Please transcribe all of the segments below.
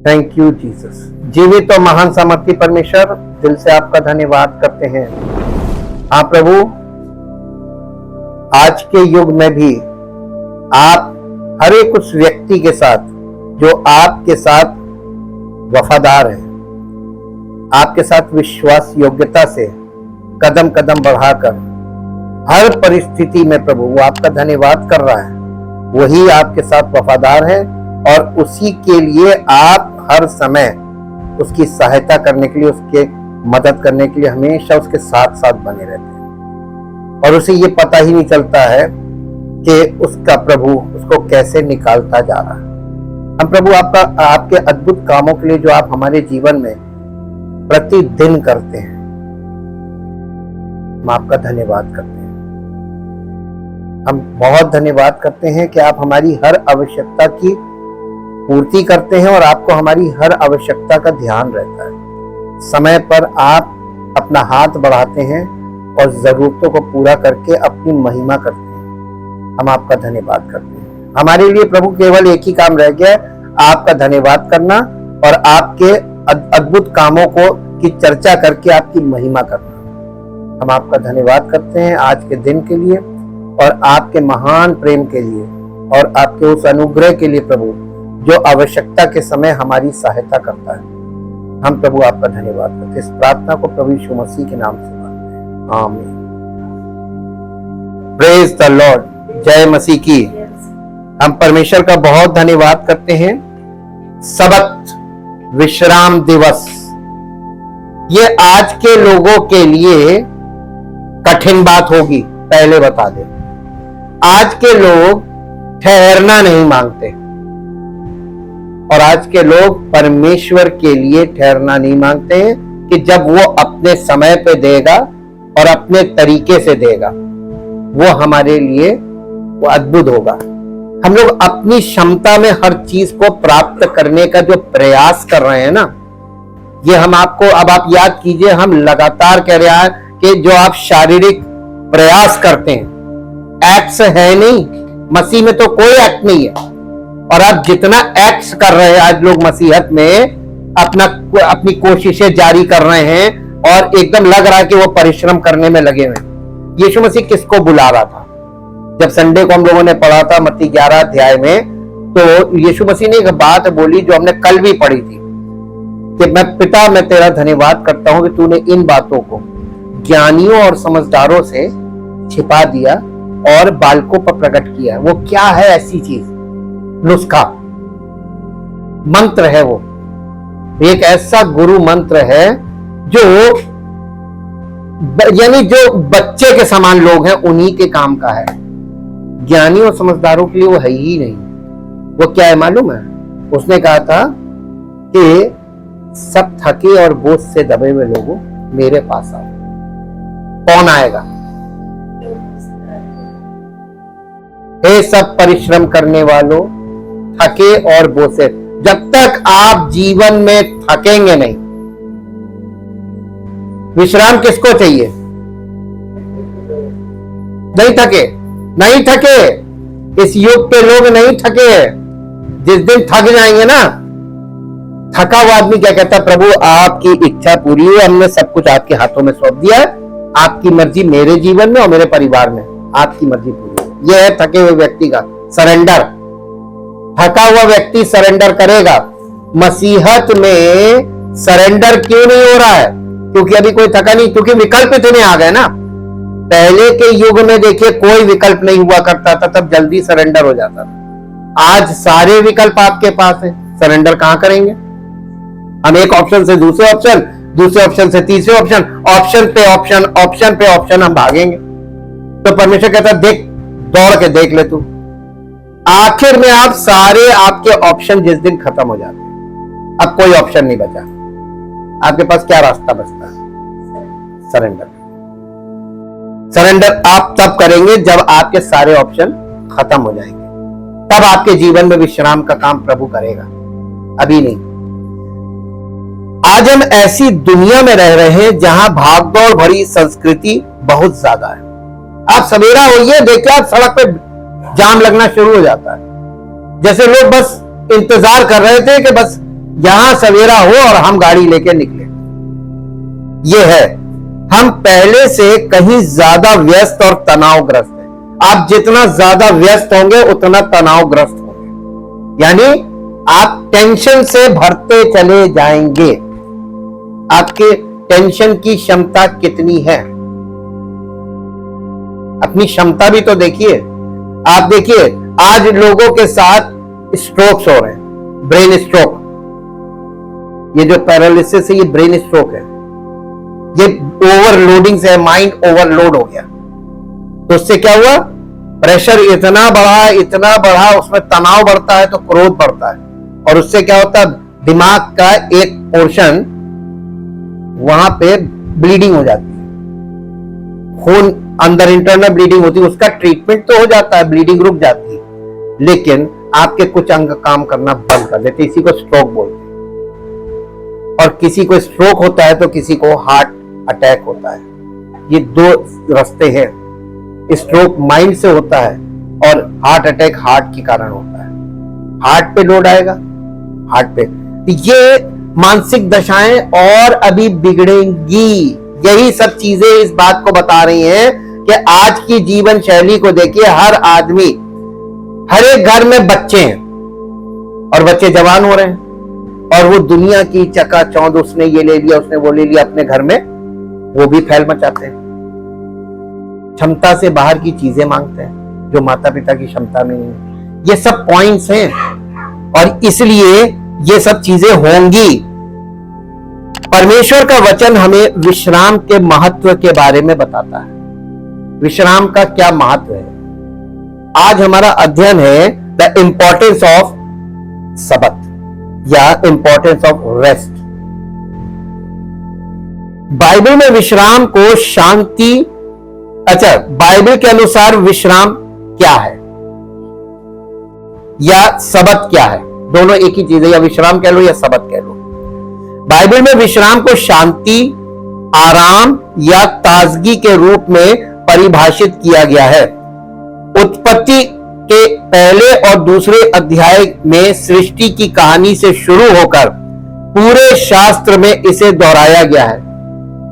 Thank you Jesus. जीवित और महान सामर्थी परमेश्वर, दिल से आपका धन्यवाद करते हैं। हाँ प्रभु, आज के युग में भी आप हर एक उस व्यक्ति के साथ जो आपके साथ वफादार है, आपके साथ विश्वास योग्यता से कदम कदम बढ़ाकर हर परिस्थिति में प्रभु वो आपका धन्यवाद कर रहा है, वही आपके साथ वफादार है और उसी के लिए आप हर समय उसकी सहायता करने के लिए, उसके मदद करने के लिए हमेशा उसके साथ साथ बने रहते हैं और उसे ये पता ही नहीं चलता है कि उसका प्रभु उसको कैसे निकालता जा रहा है। हम प्रभु आपके अद्भुत कामों के लिए जो आप हमारे जीवन में प्रतिदिन करते हैं, हम आपका धन्यवाद करते हैं। हम बहुत धन्यवाद करते हैं कि आप हमारी हर आवश्यकता की पूर्ति करते हैं और आपको हमारी हर आवश्यकता का ध्यान रहता है। समय पर आप अपना हाथ बढ़ाते हैं और जरूरतों को पूरा करके अपनी महिमा करते हैं। हम आपका धन्यवाद करते हैं। हमारे लिए प्रभु केवल एक ही काम रह गया है, आपका धन्यवाद करना और आपके अद्भुत कामों को की चर्चा करके आपकी महिमा करना। हम आपका धन्यवाद करते हैं आज के दिन के लिए और आपके महान प्रेम के लिए और आपके उस अनुग्रह के लिए प्रभु जो आवश्यकता के समय हमारी सहायता करता है। हम प्रभु आपका धन्यवाद करते हैं। इस प्रार्थना को प्रभु यीशु मसीह के नाम से मांगते हैं, आमीन। Praise the Lord. जय मसीह की। हम परमेश्वर का बहुत धन्यवाद करते हैं। सबत विश्राम दिवस, ये आज के लोगों के लिए कठिन बात होगी। पहले बता दे, आज के लोग ठहरना नहीं मांगते और आज के लोग परमेश्वर के लिए ठहरना नहीं मांगते हैं कि जब वो अपने समय पे देगा और अपने तरीके से देगा, वो हमारे लिए वो अद्भुत होगा। हम लोग अपनी क्षमता में हर चीज को प्राप्त करने का जो प्रयास कर रहे हैं ना, ये हम आपको, अब आप याद कीजिए, हम लगातार कह रहे हैं कि जो आप शारीरिक प्रयास करते हैं, एक्ट्स है नहीं, मसीह में तो कोई एक्ट नहीं है। और आप जितना एक्ट्स कर रहे हैं आज लोग मसीहत में, अपनी कोशिशें जारी कर रहे हैं और एकदम लग रहा है कि वो परिश्रम करने में लगे हुए। यीशु मसीह किसको बुला रहा था? जब संडे को हम लोगों ने पढ़ा था मत्ती 11 अध्याय में, तो यीशु मसीह ने एक बात बोली जो हमने कल भी पढ़ी थी कि मैं तेरा धन्यवाद करता हूं कि तूने इन बातों को ज्ञानियों और समझदारों से छिपा दिया और बालकों पर प्रकट किया। वो क्या है? ऐसी चीज, नुस्खा, मंत्र है। वो एक ऐसा गुरु मंत्र है जो यानी जो बच्चे के समान लोग हैं उन्हीं के काम का है। ज्ञानी और समझदारों के लिए वो है ही नहीं। वो क्या है मालूम है? उसने कहा था कि सब थके और बोझ से दबे हुए लोगों मेरे पास आओ। कौन आएगा? हे सब परिश्रम करने वालों, थके और बोझ से। जब तक आप जीवन में थकेंगे नहीं, विश्राम किसको चाहिए? नहीं थके, नहीं थके। इस युग के लोग नहीं थके। जिस दिन थक जाएंगे ना, थका हुआ आदमी क्या कहता है? प्रभु आपकी इच्छा पूरी हुई, हमने सब कुछ आपके हाथों में सौंप दिया है, आपकी मर्जी मेरे जीवन में और मेरे परिवार में, आपकी मर्जी पूरी हुई। यह है थके हुए व्यक्ति का सरेंडर। थका हुआ व्यक्ति सरेंडर करेगा। मसीहत में सरेंडर क्यों नहीं हो रहा है? क्योंकि अभी कोई थका नहीं, क्योंकि विकल्प इतने आ गए ना। पहले के युग में देखिए कोई विकल्प नहीं हुआ करता था, तब जल्दी सरेंडर हो जाता था। आज सारे विकल्प आपके पास है, सरेंडर कहां करेंगे? हम एक ऑप्शन से दूसरे ऑप्शन, दूसरे ऑप्शन से तीसरे ऑप्शन, ऑप्शन पे ऑप्शन, ऑप्शन पे ऑप्शन हम भागेंगे। तो परमेश्वर कहता है देख, दौड़ के देख ले तू। आखिर में आप सारे आपके ऑप्शन जिस दिन खत्म हो जाते हैं, अब कोई ऑप्शन नहीं बचा, आपके पास क्या रास्ता बचता है? सरेंडर। सरेंडर आप तब करेंगे जब आपके सारे ऑप्शन खत्म हो जाएंगे, तब आपके जीवन में विश्राम का काम प्रभु करेगा, अभी नहीं। आज हम ऐसी दुनिया में रह रहे हैं जहां भागदौड़ भरी संस्कृति बहुत ज्यादा है। आप सवेरा होइए, देखिए आप सड़क पे जाम लगना शुरू हो जाता है। जैसे लोग बस इंतजार कर रहे थे कि बस यहां सवेरा हो और हम गाड़ी लेके निकले। ये है, हम पहले से कहीं ज्यादा व्यस्त और तनावग्रस्त हैं। आप जितना ज्यादा व्यस्त होंगे उतना तनावग्रस्त होंगे, यानी आप टेंशन से भरते चले जाएंगे। आपके टेंशन की क्षमता कितनी है? अपनी क्षमता भी तो देखिए। आप देखिए आज लोगों के साथ स्ट्रोक्स हो रहे हैं, ब्रेन स्ट्रोक। ये जो पैरालिसिस है ये ब्रेन स्ट्रोक है। ये ओवरलोडिंग से, माइंड ओवरलोड हो गया। तो उससे क्या हुआ? प्रेशर इतना बढ़ा, उसमें तनाव बढ़ता है तो क्रोध बढ़ता है, और उससे क्या होता है? दिमाग का एक पोर्शन वहां पे ब्लीडिंग हो जाती है, खून अंदर इंटरनल ब्लीडिंग होती है। उसका ट्रीटमेंट तो हो जाता है, ब्लीडिंग रुक जाती है, लेकिन आपके कुछ अंग काम करना बंद कर देते। इसी को स्ट्रोक बोलते हैं। और किसी को स्ट्रोक होता है तो किसी को हार्ट अटैक होता है। ये दो रास्ते हैं। स्ट्रोक माइंड से होता है और हार्ट अटैक हार्ट के कारण होता है। हार्ट पे लोड आएगा, हार्ट पे। ये मानसिक दशाएं और अभी बिगड़ेंगी। यही सब चीजें इस बात को बता रही हैं कि आज की जीवन शैली को देखिए। हर आदमी, हर एक घर में बच्चे हैं और बच्चे जवान हो रहे हैं, और वो दुनिया की चकाचौंध, उसने ये ले लिया, उसने वो ले लिया अपने घर में, वो भी फैल मचाते हैं। क्षमता से बाहर की चीजें मांगते हैं जो माता पिता की क्षमता में नहीं है। ये सब पॉइंट्स हैं, और इसलिए ये सब चीजें होंगी। परमेश्वर का वचन हमें विश्राम के महत्व के बारे में बताता है। विश्राम का क्या महत्व है? आज हमारा अध्ययन है द इंपॉर्टेंस ऑफ सबत या इंपॉर्टेंस ऑफ रेस्ट। बाइबल में विश्राम को शांति, अच्छा, बाइबल के अनुसार विश्राम क्या है या सबत क्या है? दोनों एक ही चीज है, या विश्राम कह लो या सबत कह लो। बाइबल में विश्राम को शांति, आराम या ताजगी के रूप में परिभाषित किया गया है। उत्पत्ति के पहले और दूसरे अध्याय में सृष्टि की कहानी से शुरू होकर पूरे शास्त्र में इसे दोहराया गया है।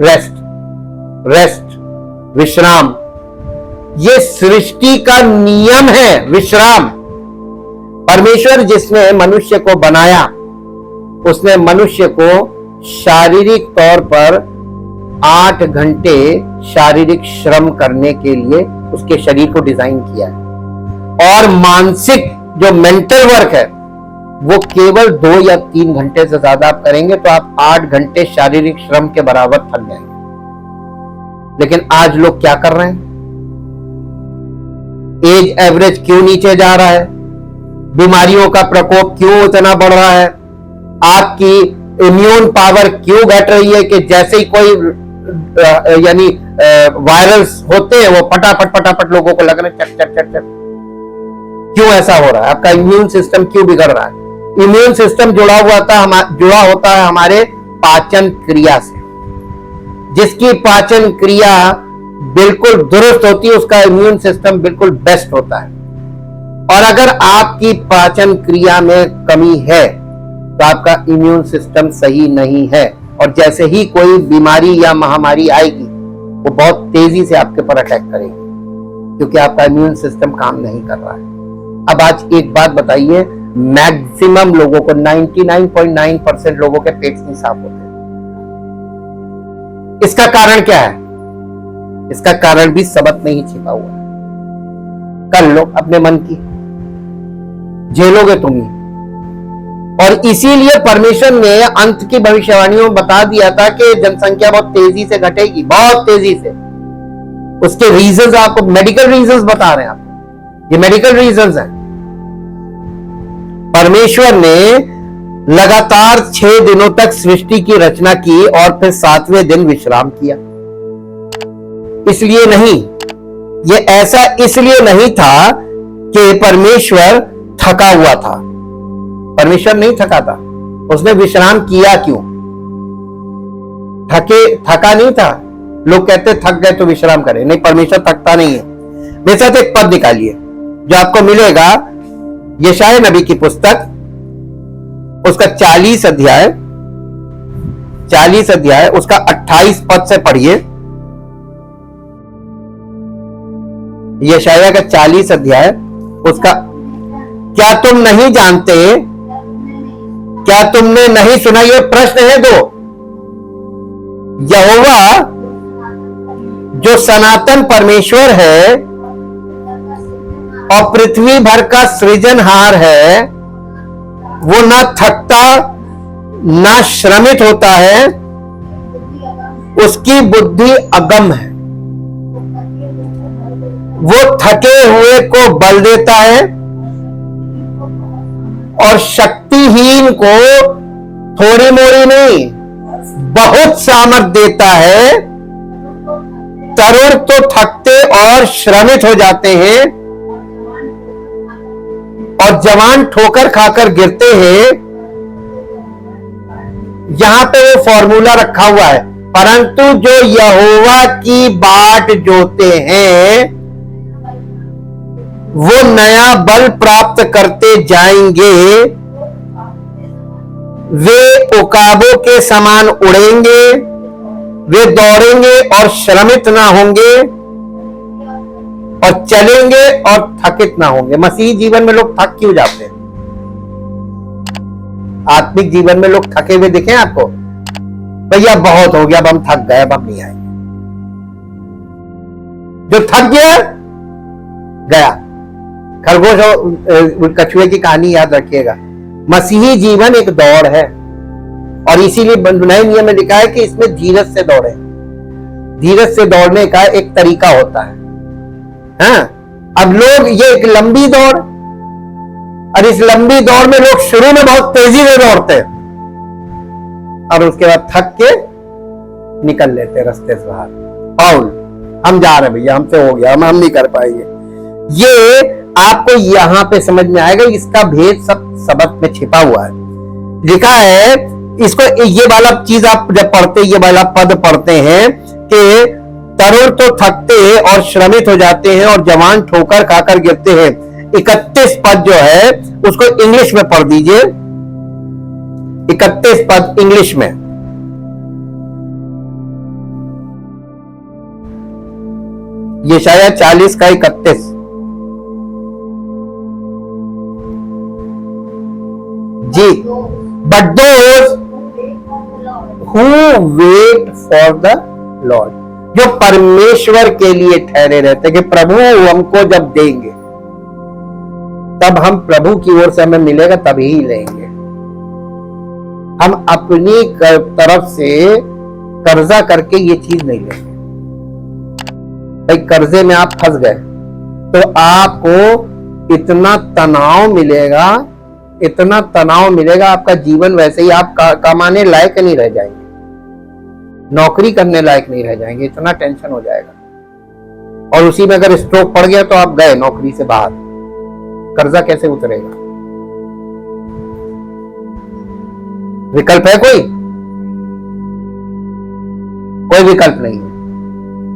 रेस्ट, विश्राम, ये सृष्टि का नियम है। विश्राम, परमेश्वर जिसने मनुष्य को बनाया, उसने मनुष्य को शारीरिक तौर पर 8 घंटे शारीरिक श्रम करने के लिए उसके शरीर को डिजाइन किया है, और मानसिक जो मेंटल वर्क है वो केवल 2 या 3 घंटे से ज्यादा आप करेंगे तो आप 8 घंटे शारीरिक श्रम के बराबर थक जाएंगे। लेकिन आज लोग क्या कर रहे हैं? एज एवरेज क्यों नीचे जा रहा है? बीमारियों का प्रकोप क्यों इतना बढ़ रहा है? आपकी इम्यून पावर क्यों घट रही है कि जैसे ही कोई यानी वायरस होते हैं वो फटाफट लोगों को लग रहे हैं, चट चट चट चट। क्यों ऐसा हो रहा है? आपका इम्यून सिस्टम क्यों बिगड़ रहा है? इम्यून सिस्टम जुड़ा होता है हमारे पाचन क्रिया से। जिसकी पाचन क्रिया बिल्कुल दुरुस्त होती है उसका इम्यून सिस्टम बिल्कुल बेस्ट होता है। और अगर आपकी पाचन क्रिया में कमी है तो आपका इम्यून सिस्टम सही नहीं है, और जैसे ही कोई बीमारी या महामारी आएगी वो बहुत तेजी से आपके ऊपर अटैक करेगी, क्योंकि आपका इम्यून सिस्टम काम नहीं कर रहा है। अब आज एक बात बताइए, मैक्सिमम लोगों को 99.9% लोगों के पेट नहीं साफ होते। इसका कारण क्या है? इसका कारण भी सबक में ही छिपा हुआ है। कर लो अपने मन की, झेलोगे तुम ही। और इसीलिए परमेश्वर ने अंत की भविष्यवाणियों में बता दिया था कि जनसंख्या बहुत तेजी से घटेगी, बहुत तेजी से। उसके रीजंस आपको मेडिकल रीजंस बता रहे हैं, आप ये मेडिकल रीजंस हैं। परमेश्वर ने लगातार 6 दिनों तक सृष्टि की रचना की और फिर 7वें दिन विश्राम किया। इसलिए नहीं, ये ऐसा इसलिए नहीं था कि परमेश्वर थका हुआ था। परमेश्वर नहीं थका था, उसने विश्राम किया क्यों? थका नहीं था। लोग कहते थक गए तो विश्राम करें, नहीं, परमेश्वर थकता नहीं है। मेरे साथ एक पद निकालिए जो आपको मिलेगा यशायाह नबी की पुस्तक उसका 40 अध्याय उसका 28 पद से पढ़िए। यशायाह का 40 अध्याय उसका, क्या तुम नहीं जानते, क्या तुमने नहीं सुना? ये प्रश्न है दो। यहोवा जो सनातन परमेश्वर है और पृथ्वी भर का सृजनहार है, वो ना थकता ना श्रमित होता है, उसकी बुद्धि अगम है। वो थके हुए को बल देता है और शक्तिहीन को थोड़ी मोड़ी नहीं बहुत सामर्थ देता है। तरुण तो थकते और श्रमित हो जाते हैं और जवान ठोकर खाकर गिरते हैं। यहां पे वो फॉर्मूला रखा हुआ है, परंतु जो यहोवा की बाट जोते हैं वो नया बल प्राप्त करते जाएंगे। वे उकाबों के समान उड़ेंगे, वे दौड़ेंगे और श्रमित ना होंगे और चलेंगे और थकित ना होंगे। मसीही जीवन में लोग थक क्यों जाते हैं? आत्मिक जीवन में लोग थके हुए दिखे आपको? भैया बहुत हो गया, अब हम थक गए, अब हम नहीं आएंगे। जो थक गया गया। खरगोश और कछुए की कहानी याद रखिएगा। मसीही जीवन एक दौड़ है और इसीलिए नए नियम में लिखा है कि इसमें धीरज से दौड़े। धीरज से दौड़ने का एक तरीका होता है। हाँ, अब लोग ये एक लंबी दौड़, और इस लंबी दौड़ में लोग शुरू में बहुत तेजी से दौड़ते हैं और उसके बाद थक के निकल लेते हैं रास्ते से बाहर। पाउल, हम जा रहे भैया, हमसे हो गया, हम नहीं कर पाएंगे। ये आपको यहां पे समझ में आएगा, इसका भेद सब सबक में छिपा हुआ है। लिखा है इसको, ये वाला चीज आप जब पढ़ते, ये वाला पद पढ़ते हैं कि तरुण तो थकते और श्रमित हो जाते हैं और जवान ठोकर खाकर गिरते हैं। 31 पद जो है उसको इंग्लिश में पढ़ दीजिए। 31 पद इंग्लिश में। यशायाह 40 का 31। जी, but those who wait for the lord, जो परमेश्वर के लिए ठहरे रहते कि प्रभु हमको जब देंगे तब हम प्रभु की ओर से हमें मिलेगा तभी लेंगे। हम अपनी तरफ से कर्जा करके ये चीज नहीं लेंगे। भाई कर्जे में आप फंस गए तो आपको इतना तनाव मिलेगा, इतना तनाव मिलेगा, आपका जीवन वैसे ही, आप कमाने लायक नहीं रह जाएंगे, नौकरी करने लायक नहीं रह जाएंगे, इतना टेंशन हो जाएगा। और उसी में अगर स्ट्रोक पड़ गया तो आप गए नौकरी से बाहर, कर्जा कैसे उतरेगा? विकल्प है कोई? कोई विकल्प नहीं है।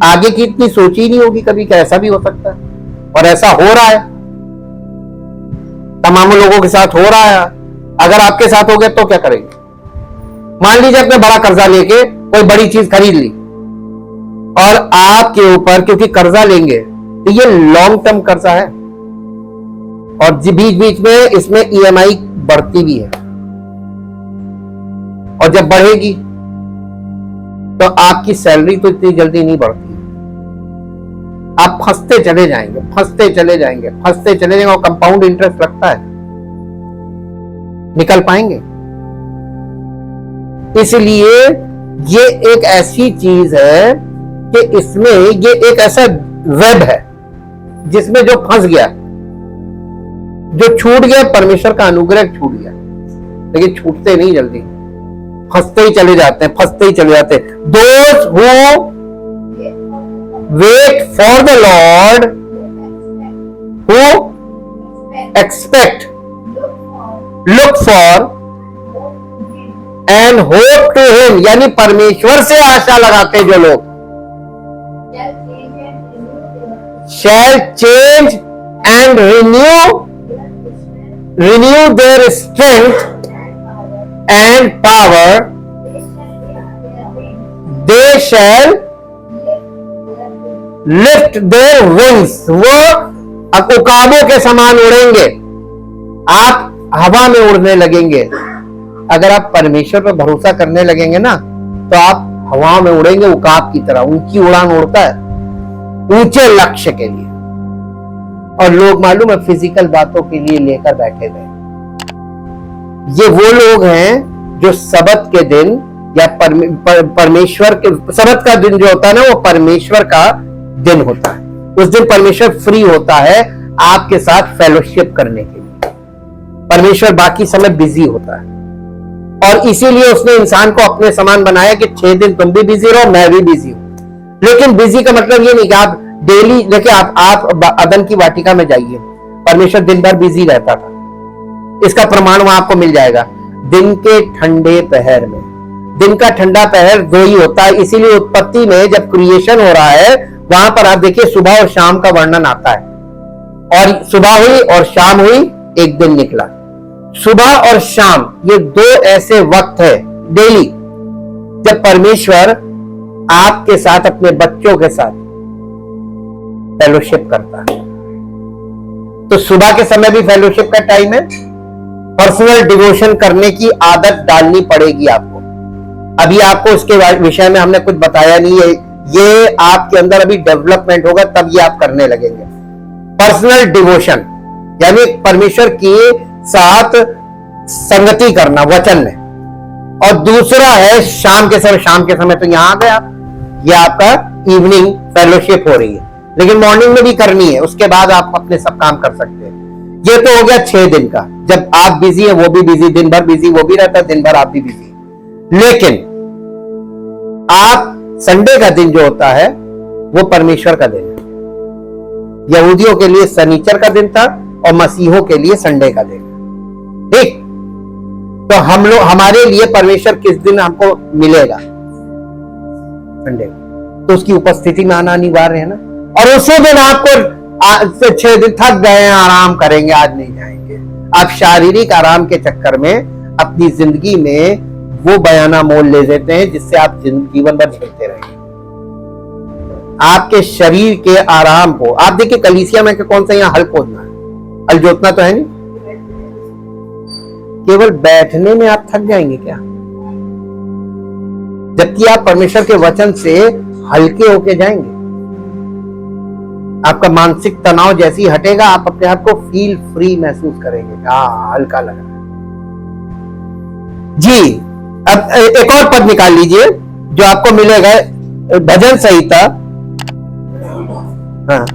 आगे की इतनी सोची नहीं होगी कभी कि ऐसा भी हो सकता है, और ऐसा हो रहा है, तमाम लोगों के साथ हो रहा है। अगर आपके साथ हो गया तो क्या करेंगे? मान लीजिए आपने बड़ा कर्जा लेके कोई बड़ी चीज खरीद ली और आपके ऊपर, क्योंकि कर्जा लेंगे तो ये लॉन्ग टर्म कर्जा है और बीच बीच में इसमें ईएमआई बढ़ती भी है, और जब बढ़ेगी तो आपकी सैलरी तो इतनी जल्दी नहीं बढ़ती। आप फंसते चले जाएंगे, फंसते चले जाएंगे, फंसते चले जाएंगे, और कंपाउंड इंटरेस्ट लगता है। निकल पाएंगे? इसलिए ये एक ऐसी चीज है कि इसमें ये एक ऐसा वेब है जिसमें जो फंस गया, जो छूट गया, परमेश्वर का अनुग्रह छूट गया, लेकिन छूटते नहीं जल्दी, फंसते ही चले जाते हैं, फंसते ही चले जाते हैं। Those who wait for the Lord, who expect, look for and hope to him, यानी परमेश्वर से आशा लगाते जो लोग, shall change and renew their strength and power, they shall lift their wings. वो उकाबों के समान उड़ेंगे, आप हवा में उड़ने लगेंगे। अगर आप परमेश्वर पर भरोसा करने लगेंगे ना, तो आप हवा में उड़ेंगे उकाब की तरह। ऊंची उड़ान उड़ता है ऊंचे लक्ष्य के लिए, और लोग मालूम है फिजिकल बातों के लिए लेकर बैठे हुए। ये वो लोग हैं जो सबत के दिन या परमेश्वर के सबत का दिन जो होता है ना, वो परमेश्वर का दिन होता है। उस दिन परमेश्वर फ्री होता है आपके साथ फेलोशिप करने के लिए। परमेश्वर बाकी समय बिजी होता है, और इसीलिए उसने इंसान को अपने समान बनाया कि 6 दिन तुम भी बिजी रहो, मैं भी बिजी हूं। लेकिन बिजी का मतलब ये नहीं कि आप डेली, देखिए आप अदन की वाटिका में जाइए, परमेश्वर दिन भर बिजी रहता था। इसका प्रमाण वहां आपको मिल जाएगा। दिन के ठंडे पहर में, दिन का ठंडा पहर 2 ही होता है, इसीलिए उत्पत्ति में जब क्रिएशन हो रहा है वहां पर आप देखिए सुबह और शाम का वर्णन आता है। और सुबह हुई और शाम हुई, एक दिन निकला। सुबह और शाम ये 2 ऐसे वक्त है डेली जब परमेश्वर आपके साथ, अपने बच्चों के साथ फेलोशिप करता है। तो सुबह के समय भी फेलोशिप का टाइम है। पर्सनल डिवोशन करने की आदत डालनी पड़ेगी आपको। अभी आपको उसके विषय में हमने कुछ बताया नहीं है, ये आपके अंदर अभी डेवलपमेंट होगा, तब ये आप करने लगेंगे। पर्सनल डिवोशन यानी परमेश्वर के साथ संगति करना वचन में। और दूसरा है शाम के समय। शाम के समय तो यहां आ गया, ये आपका इवनिंग फेलोशिप हो रही है, लेकिन मॉर्निंग में भी करनी है। उसके बाद आप अपने सब काम कर सकते हैं। ये तो हो गया 6 दिन का, जब आप बिजी है वो भी बिजी, दिन भर बिजी वो भी रहता है, दिन भर आप भी बिजी। लेकिन आप संडे का दिन जो होता है वो परमेश्वर का दिन है। यहूदियों के लिए शनिचर का दिन था और मसीहों के लिए संडे का दिन। ठीक, तो हम लोग, हमारे लिए परमेश्वर किस दिन हमको मिलेगा? संडे। तो उसकी उपस्थिति में आना अनिवार्य है ना। और उसी दिन आपको 6 दिन थक गए हैं, आराम करेंगे, आज नहीं जाएंगे। आप शारीरिक आराम के चक्कर में अपनी जिंदगी में वो बयाना मोल ले देते हैं जिससे आप जीवन भर झेलते रहेंगे। आपके शरीर के आराम को आप देखिए, कलीसिया में कौन सा यहाँ हल खोदना है, हल जोतना तो है नहीं। केवल बैठने में आप थक जाएंगे क्या? जबकि आप परमेश्वर के वचन से हल्के होके जाएंगे। आपका मानसिक तनाव जैसे ही हटेगा, आप अपने आप को फील फ्री महसूस करेंगे, हल्का लग रहा है जी। अब एक और पद निकाल लीजिए जो आपको मिलेगा, भजन संहिता। हाँ,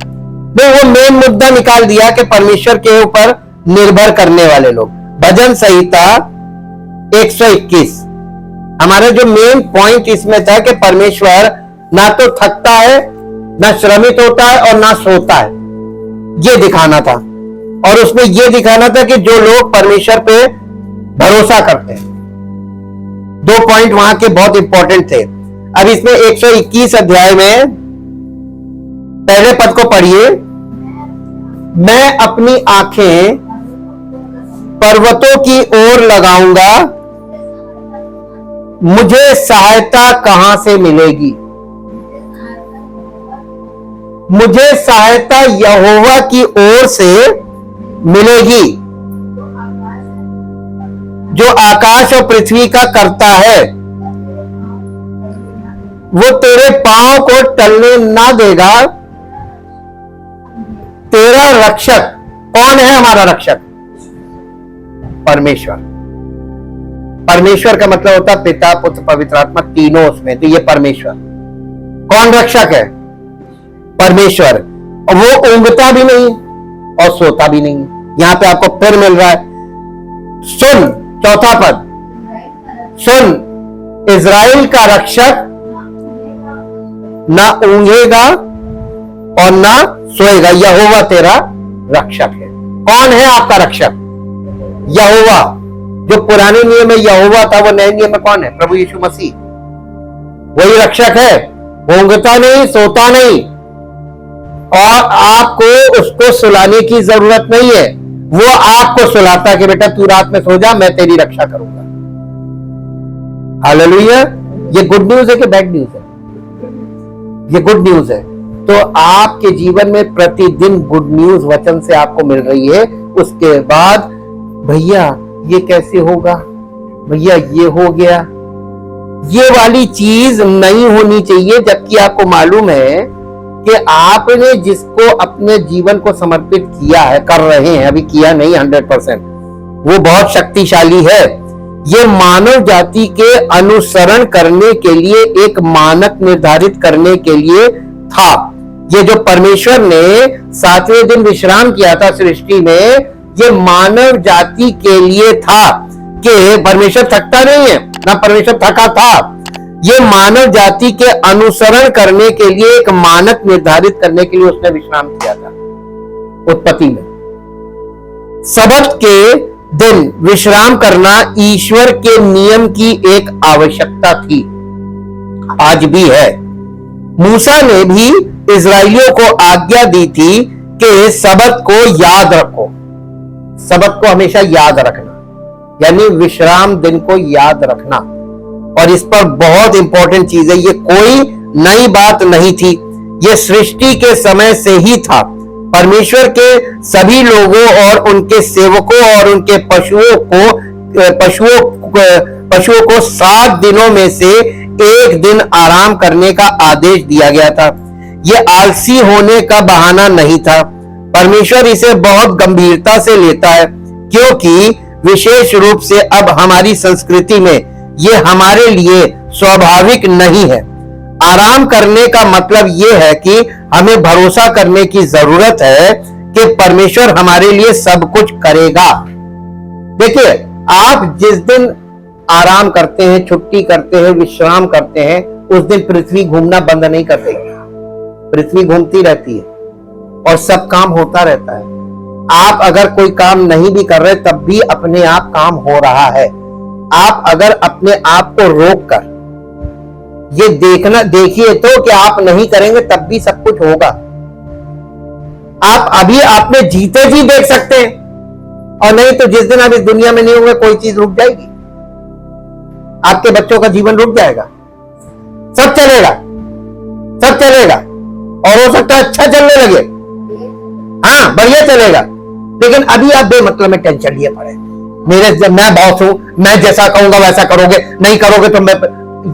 नहीं, वो मेन मुद्दा निकाल दिया कि परमेश्वर के ऊपर निर्भर करने वाले लोग। भजन संहिता 121। हमारा जो मेन पॉइंट इसमें था कि परमेश्वर ना तो थकता है, ना श्रमित होता है और ना सोता है, ये दिखाना था। और उसमें ये दिखाना था कि जो लोग परमेश्वर पे भरोसा करते हैं। 2 पॉइंट वहां के बहुत इंपॉर्टेंट थे। अब इसमें 121 अध्याय में पहले पद को पढ़िए। मैं अपनी आंखें पर्वतों की ओर लगाऊंगा, मुझे सहायता कहां से मिलेगी? मुझे सहायता यहोवा की ओर से मिलेगी जो आकाश और पृथ्वी का करता है। वो तेरे पांव को टलने ना देगा। तेरा रक्षक कौन है? हमारा रक्षक परमेश्वर। परमेश्वर का मतलब होता है पिता, पुत्र, पवित्र आत्मा, तीनों उसमें। तो ये परमेश्वर कौन रक्षक है? परमेश्वर। और वो ऊंघता भी नहीं और सोता भी नहीं। यहां पे आपको फिर मिल रहा है, सुन, चौथा पद, सुन, इज़राइल का रक्षक ना ऊंघेगा और ना सोएगा। यहोवा तेरा रक्षक है। कौन है आपका रक्षक? यहोवा। जो पुराने नियम में यहोवा था, वो नए नियम में कौन है? प्रभु यीशु मसीह। वही रक्षक है। ऊंघता नहीं, सोता नहीं, और आपको उसको सुलाने की जरूरत नहीं है। वो आपको सुलाता है कि बेटा तू रात में सो जा, मैं तेरी रक्षा करूंगा। हालेलुया। ये गुड न्यूज है कि बैड न्यूज है? ये गुड न्यूज है। तो आपके जीवन में प्रतिदिन गुड न्यूज वचन से आपको मिल रही है। उसके बाद भैया ये कैसे होगा, भैया ये हो गया, ये वाली चीज नहीं होनी चाहिए। जबकि आपको मालूम है कि आपने जिसको अपने जीवन को समर्पित किया है, कर रहे हैं, अभी किया नहीं 100%, वो बहुत शक्तिशाली है। ये मानव जाति के अनुसरण करने के लिए, एक मानक निर्धारित करने के लिए था। ये जो परमेश्वर ने 7वें दिन विश्राम किया था सृष्टि में, ये मानव जाति के लिए था कि परमेश्वर थकता नहीं है ना, परमेश्वर थका था। ये मानव जाति के अनुसरण करने के लिए, एक मानक निर्धारित करने के लिए उसने विश्राम किया था उत्पत्ति में। सबत के दिन विश्राम करना ईश्वर के नियम की एक आवश्यकता थी, आज भी है। मूसा ने भी इजराइलियों को आज्ञा दी थी कि सबत को याद रखो। सबत को हमेशा याद रखना, यानी विश्राम दिन को याद रखना। और इस पर बहुत इंपॉर्टेंट चीज है, ये कोई नई बात नहीं थी, ये सृष्टि के समय से ही था। परमेश्वर के सभी लोगों और उनके सेवकों और उनके पशुओं को 7 दिनों में से एक दिन आराम करने का आदेश दिया गया था। यह आलसी होने का बहाना नहीं था। परमेश्वर इसे बहुत गंभीरता से लेता है, क्योंकि विशेष रूप से अब हमारी संस्कृति में यह हमारे लिए स्वाभाविक नहीं है। आराम करने का मतलब यह है कि हमें भरोसा करने की जरूरत है कि परमेश्वर हमारे लिए सब कुछ करेगा। देखिए, आप जिस दिन आराम करते हैं, छुट्टी करते हैं, विश्राम करते हैं, उस दिन पृथ्वी घूमना बंद नहीं कर देगी। पृथ्वी घूमती रहती है और सब काम होता रहता है। आप अगर कोई काम नहीं भी कर रहे तब भी अपने आप काम हो रहा है। आप अगर अपने आप को रोक कर ये देखिए तो कि आप नहीं करेंगे तब भी सब कुछ होगा। आप अभी आपने जीते जी देख सकते हैं, और नहीं तो जिस दिन आप इस दुनिया में नहीं होंगे कोई चीज रुक जाएगी। आपके बच्चों का जीवन रुक जाएगा, सब चलेगा, सब चलेगा, और हो सकता है अच्छा चलने लगे, हाँ बढ़िया चलेगा, लेकिन अभी आप बेमतलब में टेंशन लिए पड़े। मैं बॉस हूं, मैं जैसा कहूंगा वैसा करोगे, नहीं करोगे तो मैं।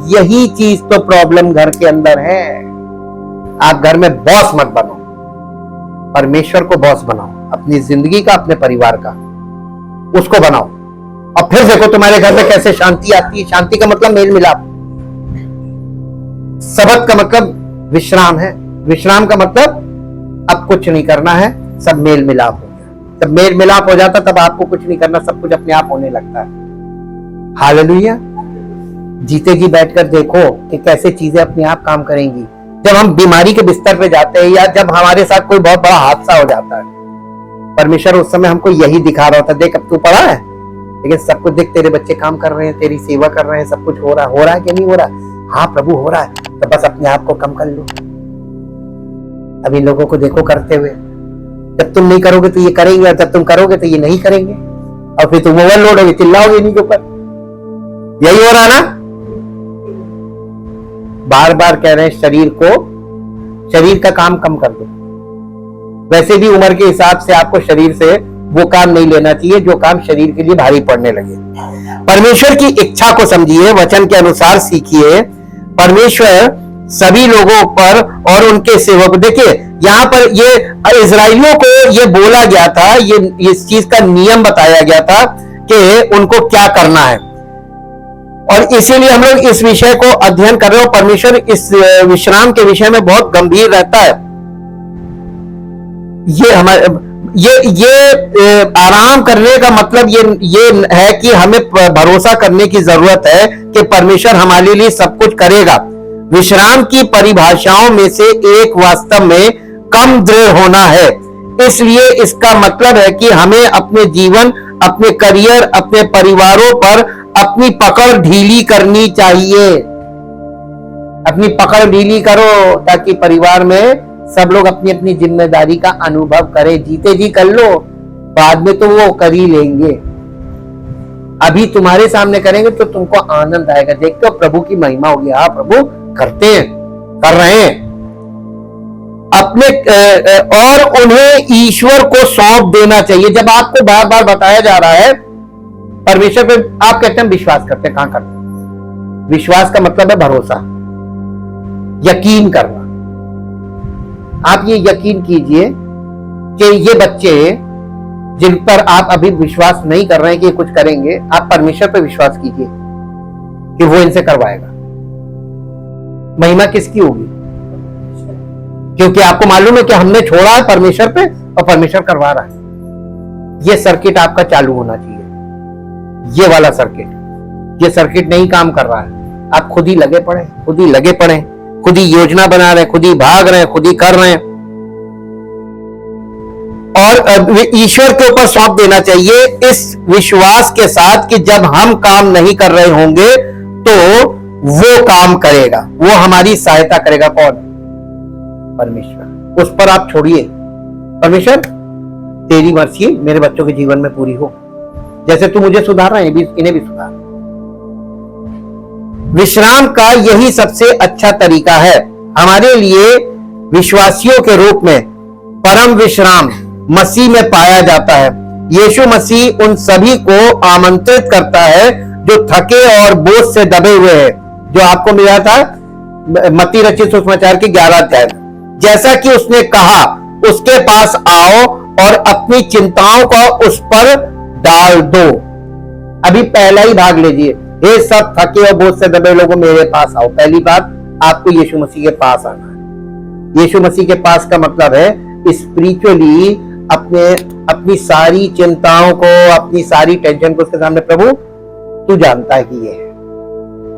यही चीज तो प्रॉब्लम घर के अंदर है। आप घर में बॉस मत बनो, परमेश्वर को बॉस बनाओ, अपनी जिंदगी का, अपने परिवार का, उसको बनाओ। और फिर देखो तुम्हारे घर में कैसे शांति आती है। शांति का मतलब मेल मिलाप। सबत का मतलब विश्राम है। विश्राम का मतलब अब कुछ नहीं करना है, सब मेल मिलाप हो गया। जब मेल मिलाप हो जाता तब आपको कुछ नहीं करना, सब कुछ अपने आप होने लगता है। हालेलुया। जीते जी बैठकर देखो कि कैसे चीजें अपने आप काम करेंगी। जब हम बीमारी के बिस्तर पे जाते हैं या जब हमारे साथ कोई बहुत बड़ा हादसा हो जाता है, परमेश्वर उस समय हमको यही दिखा रहा होता, देख अब तू पड़ा है, लेकिन सब कुछ देख, तेरे बच्चे काम कर रहे हैं, तेरी सेवा कर रहे हैं, सब कुछ हो रहा है कि नहीं हो रहा? हाँ प्रभु हो रहा है। तो बस अपने आप को कम कर लो। अभी लोगों को देखो करते हुए, जब तुम नहीं करोगे तो ये करेंगे, और जब तुम करोगे तो ये नहीं करेंगे, और फिर तुम ओवरलोड होगे, चिल्लाओगे इन्हीं के ऊपर। यही हो रहा है ना? बार बार कह रहे हैं शरीर का काम कम कर दो। वैसे भी उम्र के हिसाब से आपको शरीर से वो काम नहीं लेना चाहिए जो काम शरीर के लिए भारी पड़ने लगे। परमेश्वर की इच्छा को समझिए, वचन के अनुसार सीखिए। परमेश्वर सभी लोगों पर और उनके सेवक, देखिए यहाँ पर ये इजराइलियों को ये बोला गया था, ये इस चीज का नियम बताया गया था कि उनको क्या करना है, और इसीलिए हम लोग इस विषय को अध्ययन कर रहे हो। परमेश्वर इस विश्राम के विषय में बहुत गंभीर रहता है। ये हमारे ये आराम करने का मतलब ये है कि हमें भरोसा करने की जरूरत है कि परमेश्वर हमारे लिए सब कुछ करेगा। विश्राम की परिभाषाओं में से एक वास्तव में कम दृढ़ होना है। इसलिए इसका मतलब है कि हमें अपने जीवन, अपने करियर, अपने परिवारों पर अपनी पकड़ ढीली करनी चाहिए। अपनी पकड़ ढीली करो ताकि परिवार में सब लोग अपनी अपनी जिम्मेदारी का अनुभव करें। जीते जी कर लो, बाद में तो वो कर ही लेंगे। अभी तुम्हारे सामने करेंगे तो तुमको आनंद आएगा, देखते हो प्रभु की महिमा होगी। हाँ प्रभु करते हैं, कर रहे हैं अपने। और उन्हें ईश्वर को सौंप देना चाहिए। जब आपको बार बार बताया जा रहा है परमेश्वर पे, आप कहते हैं विश्वास करते हैं, कहां करते हैं? विश्वास का मतलब है भरोसा, यकीन करना। आप ये यकीन कीजिए कि ये बच्चे जिन पर आप अभी विश्वास नहीं कर रहे हैं कि ये कुछ करेंगे, आप परमेश्वर पे विश्वास कीजिए कि वो इनसे करवाएगा। महिमा किसकी होगी? क्योंकि आपको मालूम है कि हमने छोड़ा है परमेश्वर पे और परमेश्वर करवा रहा है। ये सर्किट आपका चालू होना चाहिए, ये वाला सर्किट। ये सर्किट नहीं काम कर रहा है, आप खुद ही लगे पड़े, खुद ही लगे पड़े, खुद ही योजना बना रहे हैं, खुद ही भाग रहे हैं, खुद ही कर रहे हैं। और ईश्वर के ऊपर सौंप देना चाहिए इस विश्वास के साथ कि जब हम काम नहीं कर रहे होंगे तो वो काम करेगा, वो हमारी सहायता करेगा। कौन? परमेश्वर। उस पर आप छोड़िए, परमेश्वर तेरी मर्जी मेरे बच्चों के जीवन में पूरी हो, जैसे तू मुझे सुधार रहा है इन्हें भी सुधार। विश्राम का यही सबसे अच्छा तरीका है। हमारे लिए विश्वासियों के रूप में परम विश्राम मसीह में पाया जाता है। यीशु मसीह उन सभी को आमंत्रित करता है जो थके और बोझ से दबे हुए हैं, जो आपको मिला था मत्ती रचित सुसमाचार के 11 अध्याय में। जैसा कि उसने कहा, उसके पास आओ और अपनी चिंताओं को उस पर डाल दो। अभी पहला ही भाग लीजिए, हे सब थके और बोझ से दबे लोगों मेरे पास आओ। पहली बात, आपको यीशु मसीह के पास आना है। यीशु मसीह के पास का मतलब है स्पिरिचुअली अपनी सारी चिंताओं को, अपनी सारी टेंशन को उसके सामने, प्रभु तू जानता है कि ये है,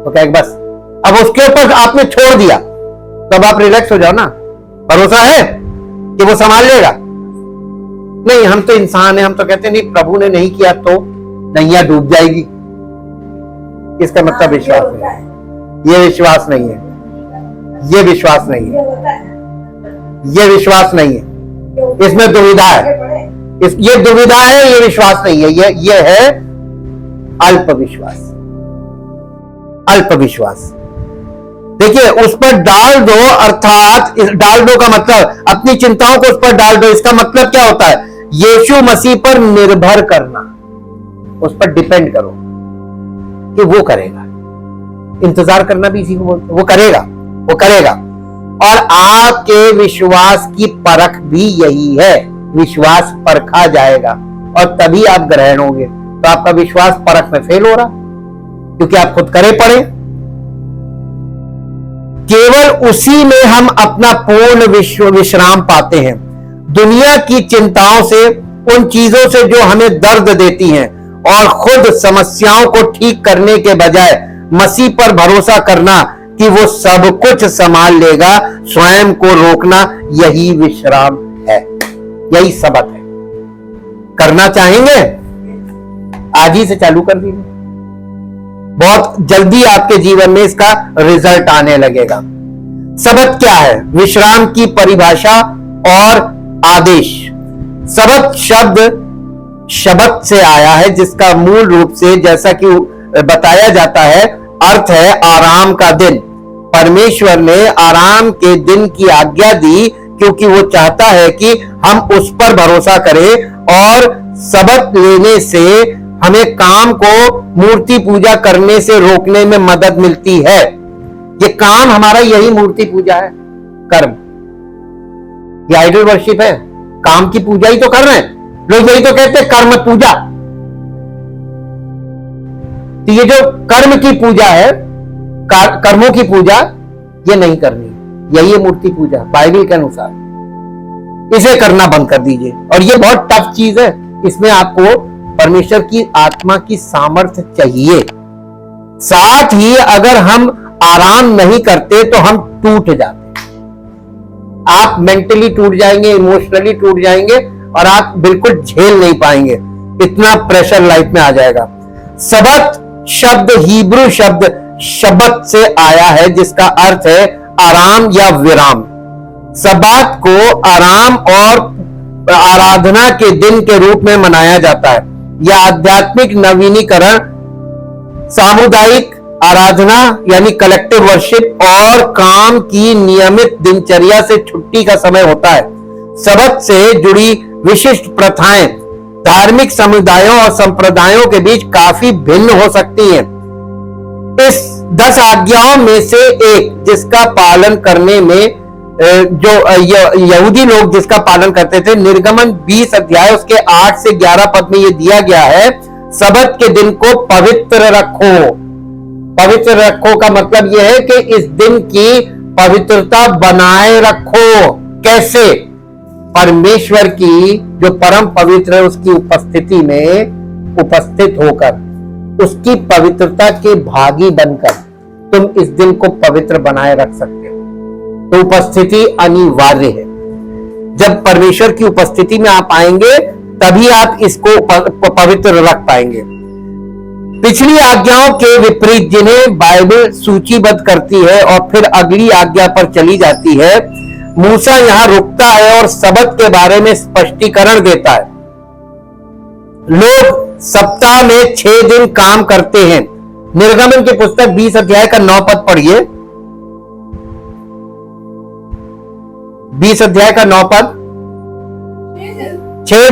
तो क्या बस अब उसके ऊपर आपने छोड़ दिया तो अब आप रिलैक्स हो जाओ ना। भरोसा है कि वो संभाल लेगा। नहीं, हम तो इंसान है, हम तो कहते नहीं प्रभु ने नहीं किया तो नैया डूब जाएगी। इसका मतलब विश्वास नहीं है। ये विश्वास नहीं है, ये विश्वास नहीं है, ये विश्वास नहीं है। इसमें दुविधा है, ये दुविधा है, ये विश्वास नहीं है, ये है अल्प विश्वास। अल्प विश्वास। देखिए, उस पर डाल दो, अर्थात डाल दो का मतलब अपनी चिंताओं को उस पर डाल दो। इसका मतलब क्या होता है? यीशु मसीह पर निर्भर करना, उस पर डिपेंड करो कि वो करेगा। इंतजार करना भी इसी को बोलते, वो करेगा, वो करेगा। और आपके विश्वास की परख भी यही है। विश्वास परखा जाएगा और तभी आप ग्रहण होंगे। तो आपका विश्वास परख में फेल हो रहा क्योंकि आप खुद करे पड़े। केवल उसी में हम अपना पूर्ण विश्राम पाते हैं। दुनिया की चिंताओं से, उन चीजों से जो हमें दर्द देती हैं, और खुद समस्याओं को ठीक करने के बजाय मसीह पर भरोसा करना कि वो सब कुछ संभाल लेगा, स्वयं को रोकना, यही विश्राम है, यही सबक है। करना चाहेंगे? आज ही से चालू कर दीजिए, बहुत जल्दी आपके जीवन में इसका रिजल्ट आने लगेगा। सबत क्या है? विश्राम की परिभाषा और आदेश। सबत शब्द शबत से आया है, जिसका मूल रूप से, जैसा कि बताया जाता है, अर्थ है आराम का दिन। परमेश्वर ने आराम के दिन की आज्ञा दी क्योंकि वो चाहता है कि हम उस पर भरोसा करें, और सबत लेने से हमें काम को मूर्ति पूजा करने से रोकने में मदद मिलती है। ये काम हमारा यही मूर्ति पूजा है, कर्म। ये आइडल वर्शिप है, काम की पूजा ही तो कर रहे हैं लोग, यही तो कहते हैं कर्म पूजा। तो ये जो कर्म की पूजा है, कर्मों की पूजा, ये नहीं करनी, यही है मूर्ति पूजा बाइबल के अनुसार। इसे करना बंद कर दीजिए। और ये बहुत टफ चीज है, इसमें आपको परमेश्वर की आत्मा की सामर्थ्य चाहिए। साथ ही अगर हम आराम नहीं करते तो हम टूट जाते, आप मेंटली टूट जाएंगे, इमोशनली टूट जाएंगे, और आप बिल्कुल झेल नहीं पाएंगे, इतना प्रेशर लाइफ में आ जाएगा। सबत शब्द हिब्रू शब्द शबत से आया है, जिसका अर्थ है आराम या विराम। सब्बात को आराम और आराधना के दिन के रूप में मनाया जाता है। यह आध्यात्मिक नवीनीकरण सामुदायिक आराधना यानी कलेक्टिव वर्शिप और काम की नियमित दिनचर्या से छुट्टी का समय होता है। सबत से जुड़ी विशिष्ट प्रथाएं धार्मिक समुदायों और संप्रदायों के बीच काफी भिन्न हो सकती हैं। इस 10 आज्ञाओं में से एक जिसका पालन करने में जो यहूदी लोग जिसका पालन करते थे, निर्गमन 20 अध्याय उसके 8 से 11 पद में यह दिया गया है, सबत के दिन को पवित्र रखो। पवित्र रखो का मतलब यह है कि इस दिन की पवित्रता बनाए रखो। कैसे? परमेश्वर की जो परम पवित्र है उसकी उपस्थिति में उपस्थित होकर, उसकी पवित्रता के भागी बनकर तुम इस दिन को पवित्र बनाए रख सकते हो। तो उपस्थिति अनिवार्य है। जब परमेश्वर की उपस्थिति में आप आएंगे तभी आप इसको पवित्र रख पाएंगे। पिछली आज्ञाओं के विपरीत जिन्हें बाइबल सूचीबद्ध करती है और फिर अगली आज्ञा पर चली जाती है, मूसा यहां रुकता है और सबत के बारे में स्पष्टीकरण देता है। लोग सप्ताह में 6 दिन काम करते हैं। निर्गमन की पुस्तक 20 अध्याय का 9 पद पढ़िए। 20 अध्याय का 9 पद। 6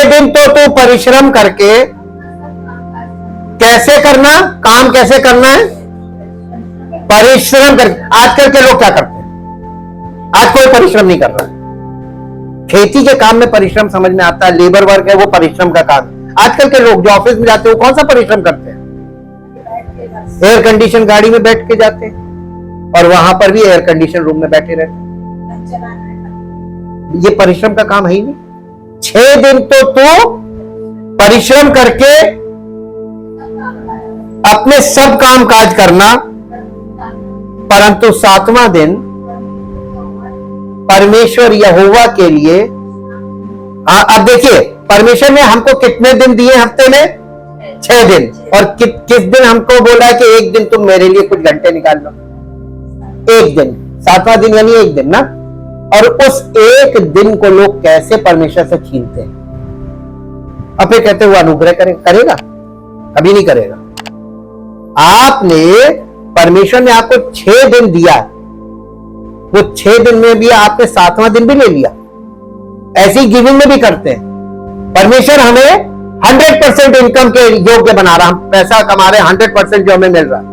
दिन तो तू परिश्रम करके कैसे करना, काम कैसे करना है? परिश्रम करके। आजकल के लोग क्या करते हैं? आज कोई परिश्रम नहीं कर रहा है। खेती के काम में परिश्रम समझ में आता है, लेबर वर्क है वो परिश्रम का काम। आजकल के लोग जो ऑफिस में जाते हैं वो कौन सा परिश्रम करते हैं? एयर कंडीशन गाड़ी में बैठ के जाते हैं और वहां पर भी एयर कंडीशन रूम में बैठे रहते हैं। ये परिश्रम का काम है ही नहीं। 6 दिन तो तू परिश्रम करके अपने सब काम काज करना, परंतु 7वां दिन परमेश्वर यहोवा के लिए। अब देखिए, परमेश्वर ने हमको कितने दिन दिए हफ्ते में? 6 दिन। और किस दिन हमको बोला है कि एक दिन तुम मेरे लिए कुछ घंटे निकाल लो? एक दिन। 7वां दिन यानी एक दिन ना। और उस एक दिन को लोग कैसे परमेश्वर से छीनते हैं। अब फिर कहते हुए अनुग्रह करेगा? कभी नहीं करेगा। आपने, परमेश्वर ने आपको 6 दिन दिया, वो 6 दिन में भी आपने 7वां दिन भी ले लिया। ऐसी गिविंग में भी करते हैं। परमेश्वर हमें 100% इनकम के योग्य बना रहा, हम पैसा कमा रहे हैं, 100% जो हमें मिल रहा है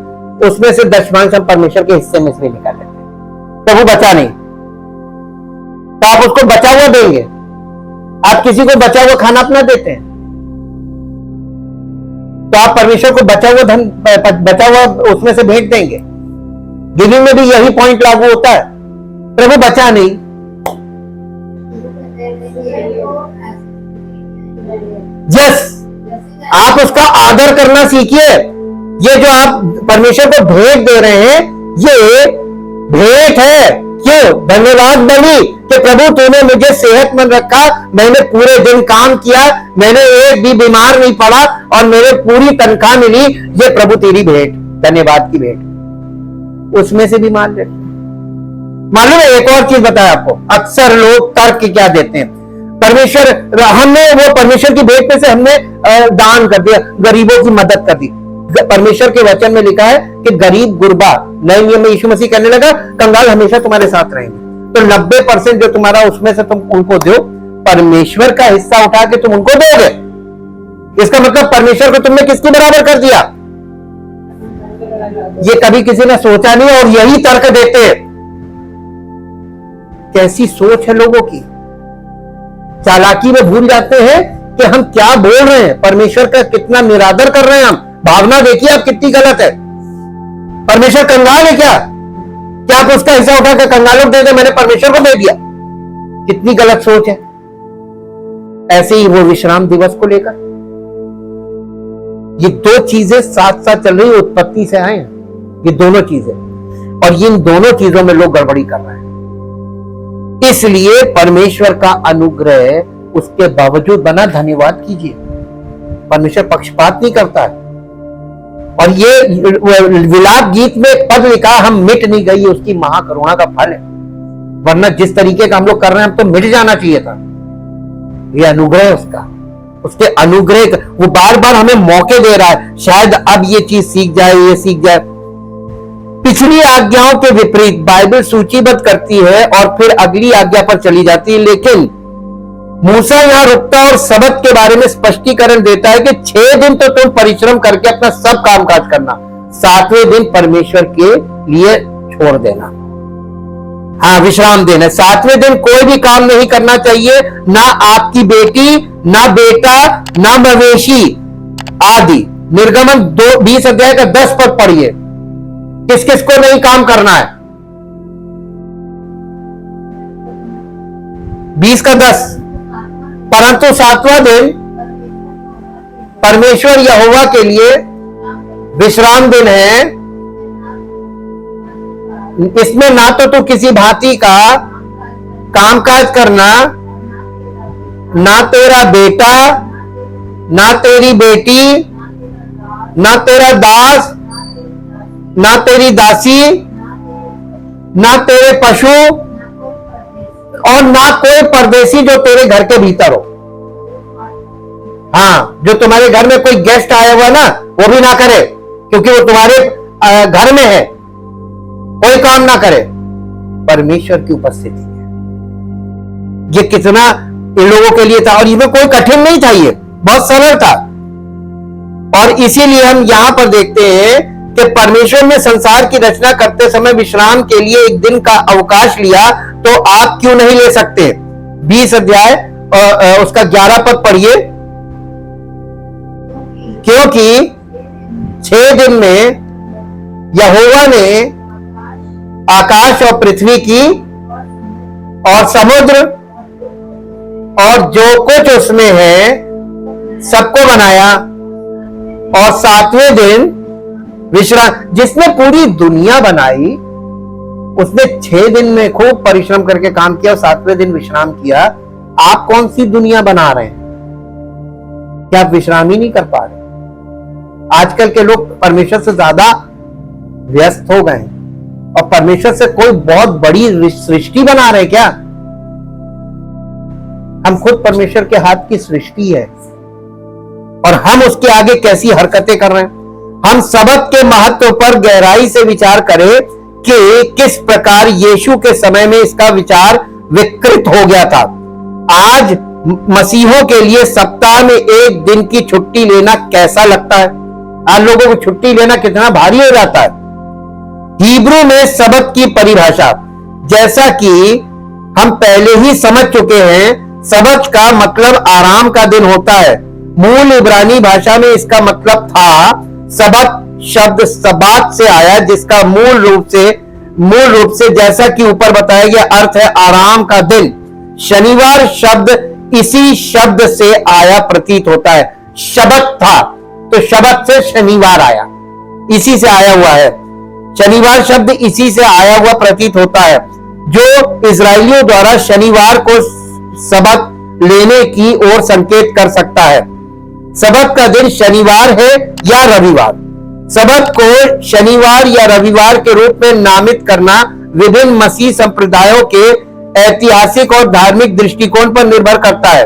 उसमें से दशमांश हम परमेश्वर के हिस्से में से निकाल लेते हैं। तो वो बचा नहीं, तो आप उसको बचा हुआ देंगे? आप किसी को बचा हुआ खाना अपना देते हैं तो आप परमेश्वर को बचा हुआ धन, बचा हुआ उसमें से भेंट देंगे? गिविंग में भी यही पॉइंट लागू होता है। प्रभु बचा नहीं। यस, आप उसका आदर करना सीखिए। ये जो आप परमेश्वर को भेंट दे रहे हैं, ये भेंट है। क्यों? धन्यवाद बलि कि प्रभु तूने मुझे सेहतमंद रखा, मैंने पूरे दिन काम किया, मैंने एक भी बीमार नहीं पड़ा और मेरे पूरी तनख्वाह मिली। ये प्रभु तेरी भेंट, धन्यवाद की भेंट। उसमें से भी मान लेते। मालूम है, एक और चीज बताया आपको, अक्सर लोग तर्क क्या देते हैं, परमेश्वर, हमने वो परमेश्वर की भेंट में से हमने दान कर दिया, गरीबों की मदद कर दी। परमेश्वर के वचन में लिखा है कि गरीब गुरबा, नए नियम में यीशु मसीह कहने लगा कंगाल हमेशा तुम्हारे साथ रहेंगे। तो 90% जो तुम्हारा उसमें से तुम उनको दो, परमेश्वर का हिस्सा उठा के तुम उनको दोगे। इसका मतलब परमेश्वर को तुमने किसके बराबर कर दिया? ये कभी किसी ने सोचा नहीं और यही तर्क देते हैं। कैसी सोच है लोगों की। चालाकी में भूल जाते हैं कि हम क्या बोल रहे हैं, परमेश्वर का कितना निरादर कर रहे हैं हम। भावना देखिए आप कितनी गलत है। परमेश्वर कंगाल है क्या? क्या आप उसका हिस्सा उठा कर कंगालों को दे दे, मैंने परमेश्वर को दे दिया? कितनी गलत सोच है। ऐसे ही वो विश्राम दिवस को लेकर ये 2 चीजें साथ साथ चल रही, उत्पत्ति से आए हैं ये दोनों चीजें, और इन दोनों चीजों में लोग गड़बड़ी कर रहे हैं। इसलिए परमेश्वर का अनुग्रह उसके बावजूद बना। धन्यवाद कीजिए, परमेश्वर पक्षपात नहीं करता है। और ये विलाप गीत में एक पद लिखा, हम मिट नहीं गई, उसकी महाकरुणा का फल है। वरना जिस तरीके का हम लोग कर रहे हैं हम तो मिट जाना चाहिए था। ये अनुग्रह है उसका। उसके अनुग्रह वो बार बार हमें मौके दे रहा है, शायद अब ये चीज सीख जाए, ये सीख जाए। पिछली आज्ञाओं के विपरीत बाइबल सूचीबद्ध करती है और फिर अगली आज्ञा पर चली जाती है। लेकिन मूसा यहां रुकता है और सबत के बारे में स्पष्टीकरण देता है कि 6 दिन तो तुम परिश्रम करके अपना सब कामकाज करना, 7वें दिन परमेश्वर के लिए छोड़ देना। हाँ, विश्राम देना। 7वें दिन कोई भी काम नहीं करना चाहिए, ना आपकी बेटी, ना बेटा, ना मवेशी आदि। निर्गमन 20 अध्याय का 10 पद पढ़िए, किस किस को नहीं काम करना है। 20 का 10। परंतु 7वां दिन परमेश्वर यहोवा के लिए विश्राम दिन है। इसमें ना तो तू किसी भांति का कामकाज करना, ना तेरा बेटा, ना तेरी बेटी, ना तेरा दास, ना तेरी दासी, ना तेरे पशु, और ना कोई परदेसी जो तेरे घर के भीतर हो। हाँ, जो तुम्हारे घर में कोई गेस्ट आया हुआ ना, वो भी ना करे, क्योंकि वो तुम्हारे घर में है। कोई काम ना करे, परमेश्वर की उपस्थिति है। ये कितना इन लोगों के लिए था, और इसमें कोई कठिन नहीं था, ये बहुत सरल था। और इसीलिए हम यहां पर देखते हैं कि परमेश्वर ने संसार की रचना करते समय विश्राम के लिए एक दिन का अवकाश लिया, तो आप क्यों नहीं ले सकते। 20 अध्याय उसका 11 पद पढ़िए। क्योंकि 6 दिन में यहोवा ने आकाश और पृथ्वी की और समुद्र और जो कुछ उसमें है सबको बनाया, और 7वें दिन विश्राम। जिसने पूरी दुनिया बनाई उसने 6 दिन में खूब परिश्रम करके काम किया और 7वें दिन विश्राम किया। आप कौन सी दुनिया बना रहे हैं? क्या आप विश्राम ही नहीं कर पा रहे? आजकल के लोग परमेश्वर से ज्यादा व्यस्त हो गए हैं और परमेश्वर से कोई बहुत बड़ी सृष्टि बना रहे हैं क्या? हम खुद परमेश्वर के हाथ की सृष्टि है और हम उसके आगे कैसी हरकतें कर रहे हैं। हम सबत के महत्व पर गहराई से विचार करें कि किस प्रकार यीशु के समय में इसका विचार विकृत हो गया था। आज मसीहों के लिए सप्ताह में एक दिन की छुट्टी लेना कैसा लगता है? आज लोगों को छुट्टी लेना कितना भारी हो जाता है। हिब्रू में सबत की परिभाषा, जैसा कि हम पहले ही समझ चुके हैं, सबत का मतलब आराम का दिन होता है। मूल इब्रानी भाषा में इसका मतलब था, सबत शब्द सबात से आया, जिसका मूल रूप से जैसा कि ऊपर बताया गया अर्थ है आराम का दिन। शनिवार शब्द इसी शब्द से आया प्रतीत होता है। शबत था तो शबत से शनिवार आया, इसी से आया हुआ है। शनिवार शब्द इसी से आया हुआ प्रतीत होता है, जो इजरायलियों द्वारा शनिवार को सबत लेने की ओर संकेत कर सकता है। सबत का दिन शनिवार है या रविवार। सबत को शनिवार या रविवार के रूप में नामित करना विभिन्न मसीह संप्रदायों के ऐतिहासिक और धार्मिक दृष्टिकोण पर निर्भर करता है।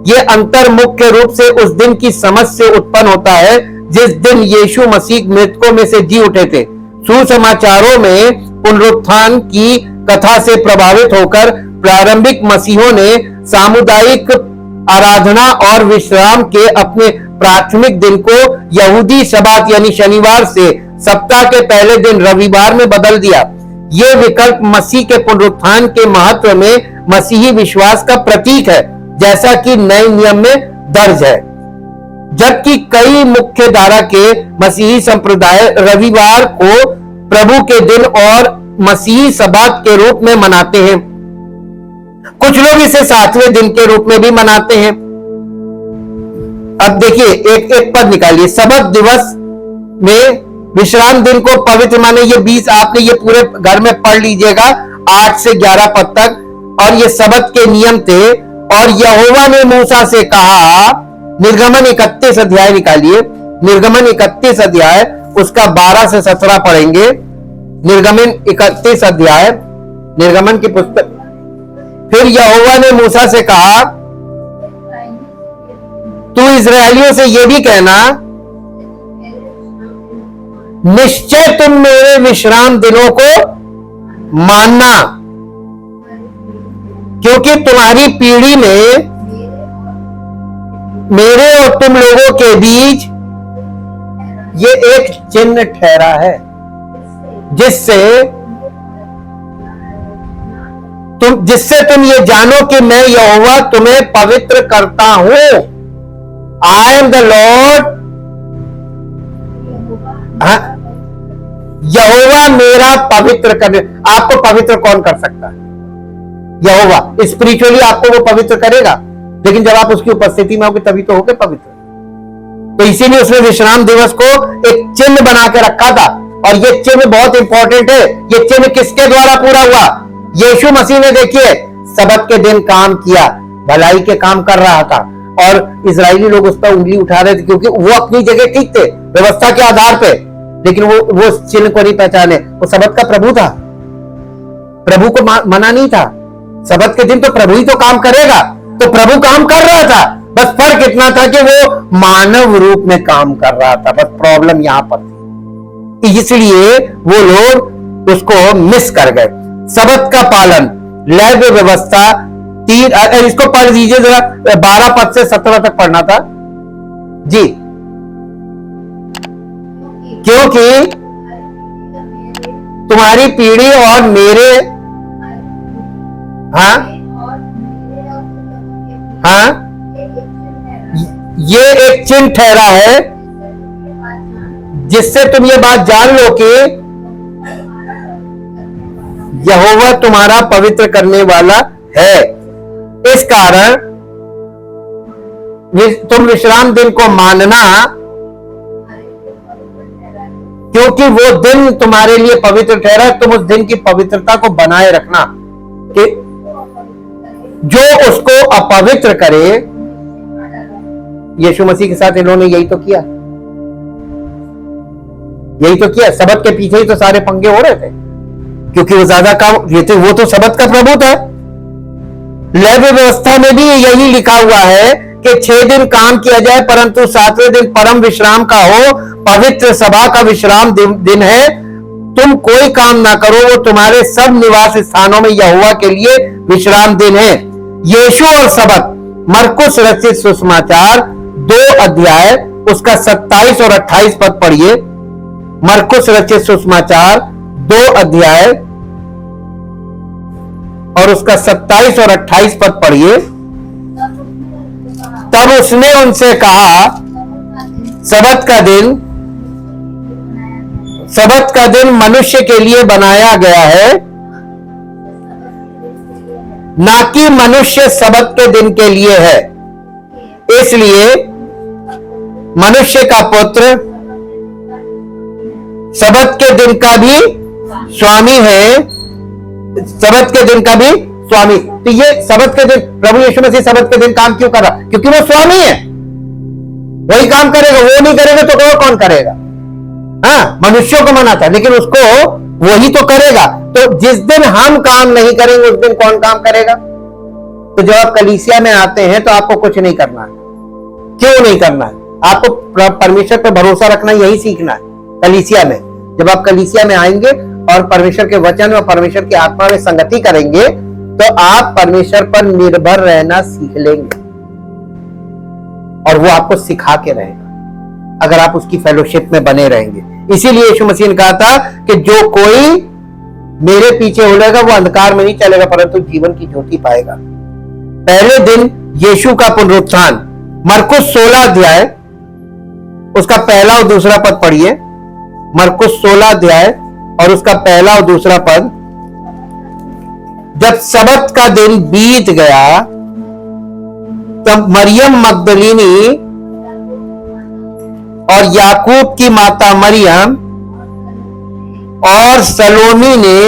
यह अंतर मुख्य रूप से उस दिन की समझ से उत्पन्न होता है जिस दिन यीशु मसीह मृतकों में से जी उठे थे। सुसमाचारों में पुनरुत्थान की कथा से प्रभावित होकर प्रारंभिक मसीहों ने सामुदायिक आराधना और विश्राम के अपने प्राथमिक दिन को यहूदी शबात यानी शनिवार से सप्ताह के पहले दिन रविवार में बदल दिया। यह विकल्प मसीह के पुनरुत्थान के महत्व में मसीही विश्वास का प्रतीक है, जैसा कि नए नियम में दर्ज है। जबकि कई मुख्य धारा के मसीही संप्रदाय रविवार को प्रभु के दिन और मसीही सबात के रूप में मनाते हैं। कुछ लोग इसे 7वें दिन के रूप में भी मनाते हैं। अब देखिए एक पद निकालिए। सबत दिवस में विश्राम दिन को पवित्र माने। ये 20 आपने ये पूरे घर में पढ़ लीजिएगा 8 से 11 पद तक, और ये सबत के नियम थे। और यहोवा ने मूसा से कहा, निर्गमन 31 अध्याय निकालिए। निर्गमन 31 अध्याय उसका 12 से 17 पढ़ेंगे। निर्गमन 31 अध्याय, निर्गमन की पुस्तक। फिर यहोवा ने मूसा से कहा, तू इजरायलियों से यह भी कहना, निश्चय तुम मेरे विश्राम दिनों को मानना, क्योंकि तुम्हारी पीढ़ी में मेरे और तुम लोगों के बीच ये एक चिन्ह ठहरा है, जिससे तुम ये जानो कि मैं यहोवा तुम्हें पवित्र करता हूं। I am the lord. यहोवा मेरा पवित्र करने। आपको पवित्र कौन कर सकता है? यहोवा। स्पिरिचुअली आपको वो पवित्र करेगा, लेकिन जब आप उसकी उपस्थिति में होगे तभी तो होगे पवित्र। तो इसीलिए उसने विश्राम दिवस को एक चिन्ह बना के रखा था, और ये चिन्ह बहुत इंपॉर्टेंट है। ये चिन्ह किसके द्वारा पूरा हुआ? यीशु मसीह ने, देखिए, सबत के दिन काम किया, भलाई के काम कर रहा था, और इजरायली लोग उस पर उंगली उठा रहे थे, क्योंकि वो अपनी जगह ठीक थे व्यवस्था के आधार पे, लेकिन वो चिन्ह को नहीं पहचाने। वो सबत का प्रभु था, प्रभु को मना नहीं था। सबत के दिन तो प्रभु ही तो काम करेगा, तो प्रभु काम कर रहा था, बस फर्क इतना था कि वो मानव रूप में काम कर रहा था। बस प्रॉब्लम यहां पर थी, इसलिए वो लोग उसको मिस कर गए। सबत का पालन, लैव व्यवस्था, इसको पढ़ दीजिए जरा, 12 पद से 17 तक पढ़ना था जी। क्योंकि तुम्हारी पीढ़ी और मेरे, हाँ हाँ, ये एक चिन्ह ठहरा है, जिससे तुम ये बात जान लो कि यहोवा तुम्हारा पवित्र करने वाला है। इस कारण तुम विश्राम दिन को मानना, क्योंकि वो दिन तुम्हारे लिए पवित्र ठहरा। तुम उस दिन की पवित्रता को बनाए रखना, कि जो उसको अपवित्र करे, यीशु मसीह के साथ इन्होंने यही तो किया, यही तो किया। सबत के पीछे ही तो सारे पंगे हो रहे थे, क्योंकि वो ज्यादा काम, वो तो सबत का प्रभु था। लेवी व्यवस्था में भी यही लिखा हुआ है कि 6 दिन काम किया जाए, परंतु 7वें दिन परम विश्राम का हो, पवित्र सभा का विश्राम दिन है। तुम कोई काम ना करो, वो तुम्हारे सब निवास स्थानों में यहोवा के लिए विश्राम दिन है। यीशु और सबत, मरकुस रचित सुसमाचार 2 अध्याय, उसका 27 और 28 पद पढ़िए। मरकुस रचित सुसमाचार 2 अध्याय और उसका 27 और 28 पद पढ़िए। तब उसने उनसे कहा, सबत का दिन मनुष्य के लिए बनाया गया है, ना कि मनुष्य सबत के दिन के लिए है। इसलिए मनुष्य का पुत्र सबत के दिन का भी स्वामी है, सबत के दिन का भी स्वामी। तो ये सबत के दिन, प्रभु यीशु मसीह सबत के दिन काम क्यों कर रहा? क्योंकि वो स्वामी है, वही काम करेगा। वो नहीं करेगा तो और कौन करेगा? हाँ, मनुष्यों को मना था, लेकिन उसको वही तो करेगा। तो जिस दिन हम काम नहीं करेंगे, उस दिन कौन काम करेगा? तो जब आप कलीसिया में आते हैं तो आपको कुछ नहीं करना है। क्यों नहीं करना है? आपको परमेश्वर पर भरोसा रखना, यही सीखना है कलीसिया में। जब आप कलीसिया में आएंगे और परमेश्वर के वचन और परमेश्वर की आत्मा में संगति करेंगे, तो आप परमेश्वर पर निर्भर रहना सीख लेंगे, और वो आपको सिखा के रहेगा अगर आप उसकी फेलोशिप में बने रहेंगे। इसीलिए यीशु मसीह ने कहा था कि जो कोई मेरे पीछे उड़ेगा वो अंधकार में नहीं चलेगा, परंतु जीवन की ज्योति पाएगा। पहले दिन यीशु का पुनरुत्थान, मरकुस 16 अध्याय, उसका पहला और दूसरा पद पढ़िए। मरकुस 16 अध्याय और उसका पहला और दूसरा पद। जब सबत का दिन बीत गया, तब मरियम मगदलीनी और याकूब की माता मरियम और सलोमी ने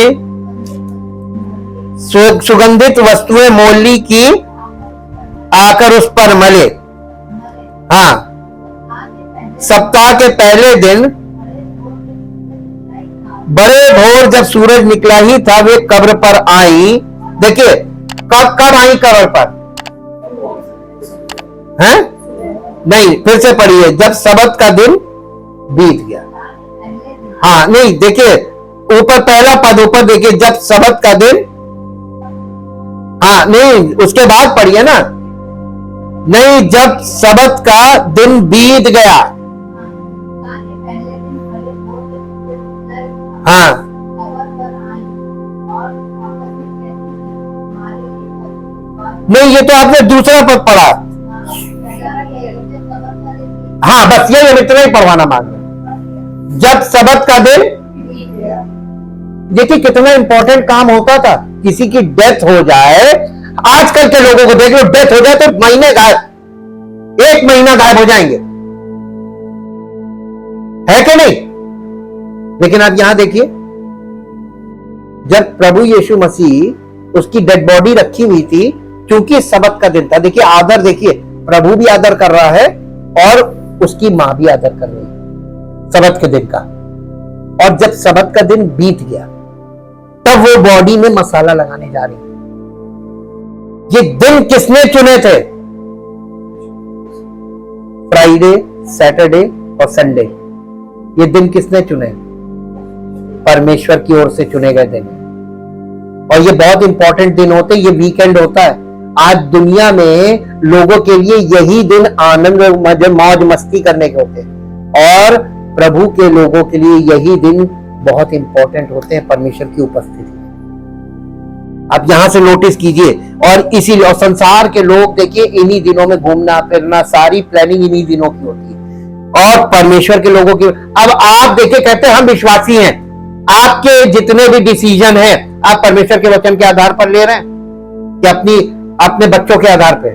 सुगंधित वस्तुएं मोल ली की आकर उस पर मले। हाँ, सप्ताह के पहले दिन बड़े भोर जब सूरज निकला ही था, वे कब्र पर आई। देखिए, कब आई कब्र पर? हैं? नहीं, फिर से पढ़िए, जब सबत का दिन बीत गया। हाँ नहीं, देखिए ऊपर पहला पद ऊपर देखिए, जब सबत का दिन, हाँ नहीं उसके बाद पढ़िए ना, नहीं जब सबत का दिन बीत गया। हाँ नहीं, ये तो आपने दूसरा पद पढ़ा। हाँ बस ये इतना ही पढ़वाना मांग रहे। जब सबत का दिन, देखिए कितना इंपॉर्टेंट काम होता था। किसी की डेथ हो जाए, आजकल के लोगों को देख लो, डेथ हो जाए तो महीने गायब, 1 महीना गायब हो जाएंगे, है कि नहीं? लेकिन आप यहां देखिए, जब प्रभु यीशु मसीह उसकी डेड बॉडी रखी हुई थी, क्योंकि सबत का दिन था। देखिए आदर, देखिए प्रभु भी आदर कर रहा है और उसकी मां भी आदर कर रही है सबत के दिन का। और जब सबत का दिन बीत गया, तब वो बॉडी में मसाला लगाने जा रही है। ये दिन किसने चुने थे? फ्राइडे, सैटरडे और संडे, ये दिन किसने चुने? परमेश्वर की ओर से चुने गए दिन। और ये बहुत इंपॉर्टेंट दिन होते हैं, ये वीकेंड होता है। आज दुनिया में लोगों के लिए यही दिन आनंद मौज मस्ती करने के होते हैं, और प्रभु के लोगों के लिए यही दिन बहुत इंपॉर्टेंट होते हैं, परमेश्वर की उपस्थिति। आप यहां से नोटिस कीजिए, और इसीलिए संसार के लोग देखिए इन्हीं दिनों में घूमना फिरना, सारी प्लानिंग इन्हीं दिनों की होती है। और परमेश्वर के लोगों की, अब आप देखिए कहते हैं हम विश्वासी हैं, आपके जितने भी डिसीजन हैं आप परमेश्वर के वचन के आधार पर ले रहे हैं कि अपने बच्चों के आधार पे?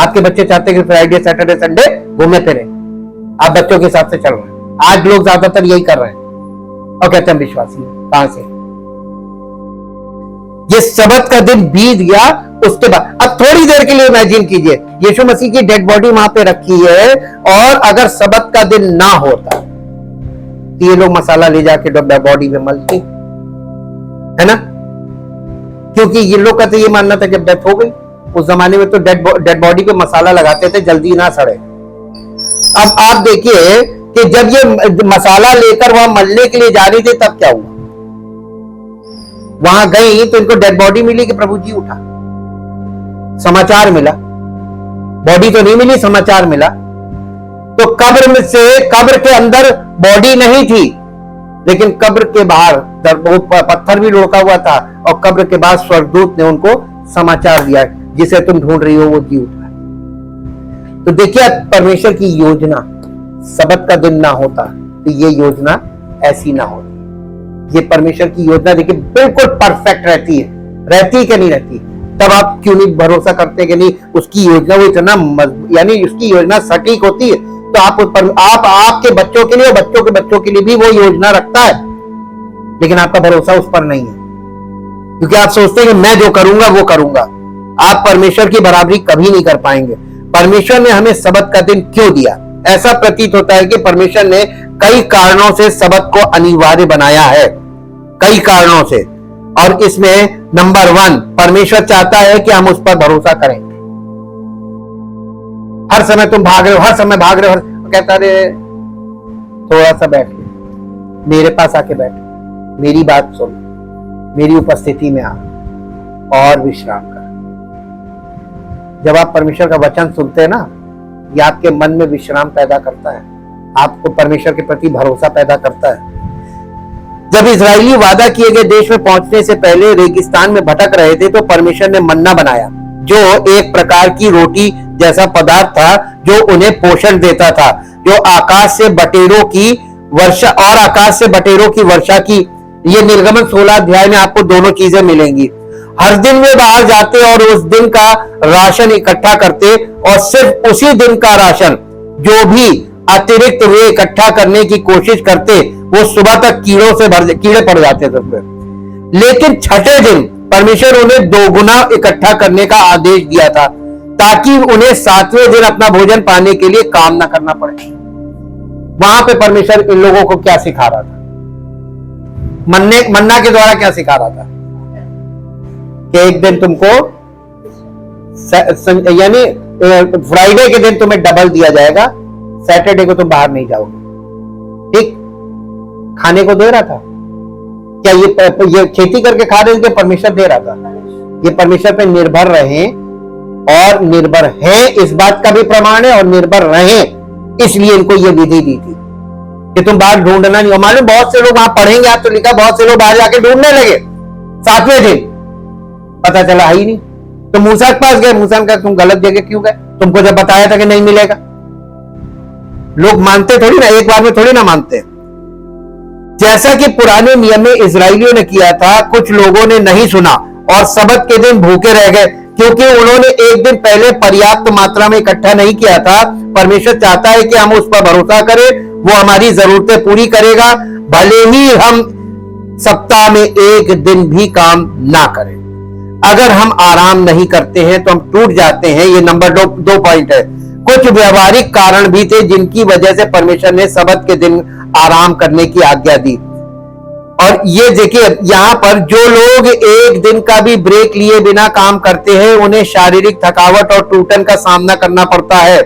आपके बच्चे चाहते हैं कि फ्राइडे सैटरडे संडे घूमे फिरे, आप बच्चों के हिसाब से चल रहे हैं। आज लोग ज्यादातर यही कर रहे हैं और कहते हैं विश्वासी। कहां से? ये सबत का दिन बीत गया, उसके बाद अब थोड़ी देर के लिए इमेजिन कीजिए, यीशु मसीह की डेड बॉडी वहां पे रखी है, और अगर सबत का दिन ना होता तो ये लोग मसाला ले जाके बॉडी में मलते, है ना? क्योंकि ये लोग कहते ये मानना था जब डेथ हो गई, उस जमाने में तो डेड बॉडी पे मसाला लगाते थे जल्दी ना सड़े। अब आप देखिए कि जब ये मसाला लेकर वहां मलने के लिए जा रही थी, तब क्या हुआ? वहां गई तो इनको डेड बॉडी मिली कि प्रभु जी उठा, समाचार मिला, बॉडी तो नहीं मिली, समाचार मिला। तो कब्र में से, कब्र के अंदर बॉडी नहीं थी, लेकिन कब्र के बाहर पत्थर भी लुढ़का हुआ था, और कब्र के बाद स्वर्गदूत ने उनको समाचार दिया, जिसे तुम ढूंढ रही हो वो जी उठा। तो देखिए परमेश्वर की योजना, सबत का दिन ना होता तो ये योजना ऐसी ना होती। ये परमेश्वर की योजना देखिए बिल्कुल परफेक्ट रहती है, रहती कि नहीं रहती? तब आप क्यों नहीं भरोसा करते कि नहीं उसकी योजना वो इतना यानी उसकी योजना सटीक होती है, तो आप आपके बच्चों के लिए और बच्चों के बच्चों के लिए भी वो योजना रखता है, लेकिन आपका भरोसा उस पर नहीं है, क्योंकि आप सोचते हैं कि मैं जो करूंगा वो करूंगा। आप परमेश्वर की बराबरी कभी नहीं कर पाएंगे। परमेश्वर ने हमें सबत का दिन क्यों दिया? ऐसा प्रतीत होता है कि परमेश्वर ने कई कारणों से सबत को अनिवार्य बनाया है, कई कारणों से। और इसमें नंबर 1, परमेश्वर चाहता है कि हम उस पर भरोसा करें। हर समय तुम भाग रहे हो, हर समय भाग रहे हो, कहता रे थोड़ा सा बैठ के मेरे पास आके बैठ, मेरी बात सुन, मेरी उपस्थिति में आ और विश्राम कर। जब आप परमेश्वर का वचन सुनते हैं ना, ये आपके मन में विश्राम पैदा करता है, आपको परमेश्वर के प्रति भरोसा पैदा करता है। जब इजरायली वादा किए गए देश में पहुंचने से पहले रेगिस्तान में भटक रहे थे, तो परमेश्वर ने मन्ना बनाया, जो एक प्रकार की रोटी जैसा पदार्थ था जो उन्हें पोषण देता था, जो आकाश से बटेरों की वर्षा और आकाश से बटेरों की वर्षा की। ये निर्गमन 16 अध्याय में आपको दोनों चीजें मिलेंगी। हर दिन वे बाहर जाते और उस दिन का राशन इकट्ठा करते, और सिर्फ उसी दिन का राशन, जो भी अतिरिक्त वे इकट्ठा करने की कोशिश करते, वो सुबह तक कीड़े पड़ जाते थे उसमें। लेकिन छठे दिन परमेश्वर उन्हें 2 गुना इकट्ठा करने का आदेश दिया था, ताकि उन्हें 7वें दिन अपना भोजन पाने के लिए काम ना करना पड़े। वहां पे परमेश्वर इन लोगों को क्या सिखा रहा था? मन्ना के द्वारा क्या सिखा रहा था? कि एक दिन तुमको यानी फ्राइडे के दिन तुम्हें डबल दिया जाएगा, सैटरडे को तुम बाहर नहीं जाओगे। ठीक, खाने को दे रहा था क्या? ये खेती करके खा रहे थे, परमेश्वर दे रहा था। ये परमेश्वर पे निर्भर रहे और निर्भर है, इस बात का भी प्रमाण है, और निर्भर रहे इसलिए इनको ये विधि दी थी कि तुम बाहर ढूंढना नहीं। मालूम बहुत से लोग वहां पढ़ेंगे, आप तो लिखा बहुत से लोग बाहर जाके ढूंढने लगे, 7वें दिन पता चला है ही नहीं। तो मूसा के पास गए, मूसा ने कहा तुम गलत जगह क्यों गए, तुमको जब बताया था कि नहीं मिलेगा। लोग मानते थोड़ी ना, एक बार में थोड़ी ना मानते। जैसा कि पुराने नियम में इजरायलियों ने किया था, कुछ लोगों ने नहीं सुना और सबत के दिन भूखे रह गए, क्योंकि उन्होंने एक दिन पहले पर्याप्त मात्रा में इकट्ठा नहीं किया था। परमेश्वर चाहता है कि हम उस पर भरोसा करें, वो हमारी जरूरतें पूरी करेगा, भले ही हम सप्ताह में एक दिन भी काम ना करें। अगर हम आराम नहीं करते हैं तो हम टूट जाते हैं। ये नंबर दो पॉइंट है। कुछ व्यवहारिक कारण भी थे जिनकी वजह से परमेश्वर ने सबत के दिन आराम करने की आज्ञा दी। और ये देखिए, यहां पर जो लोग एक दिन का भी ब्रेक लिए बिना काम करते हैं, उन्हें शारीरिक थकावट और टूटन का सामना करना पड़ता है।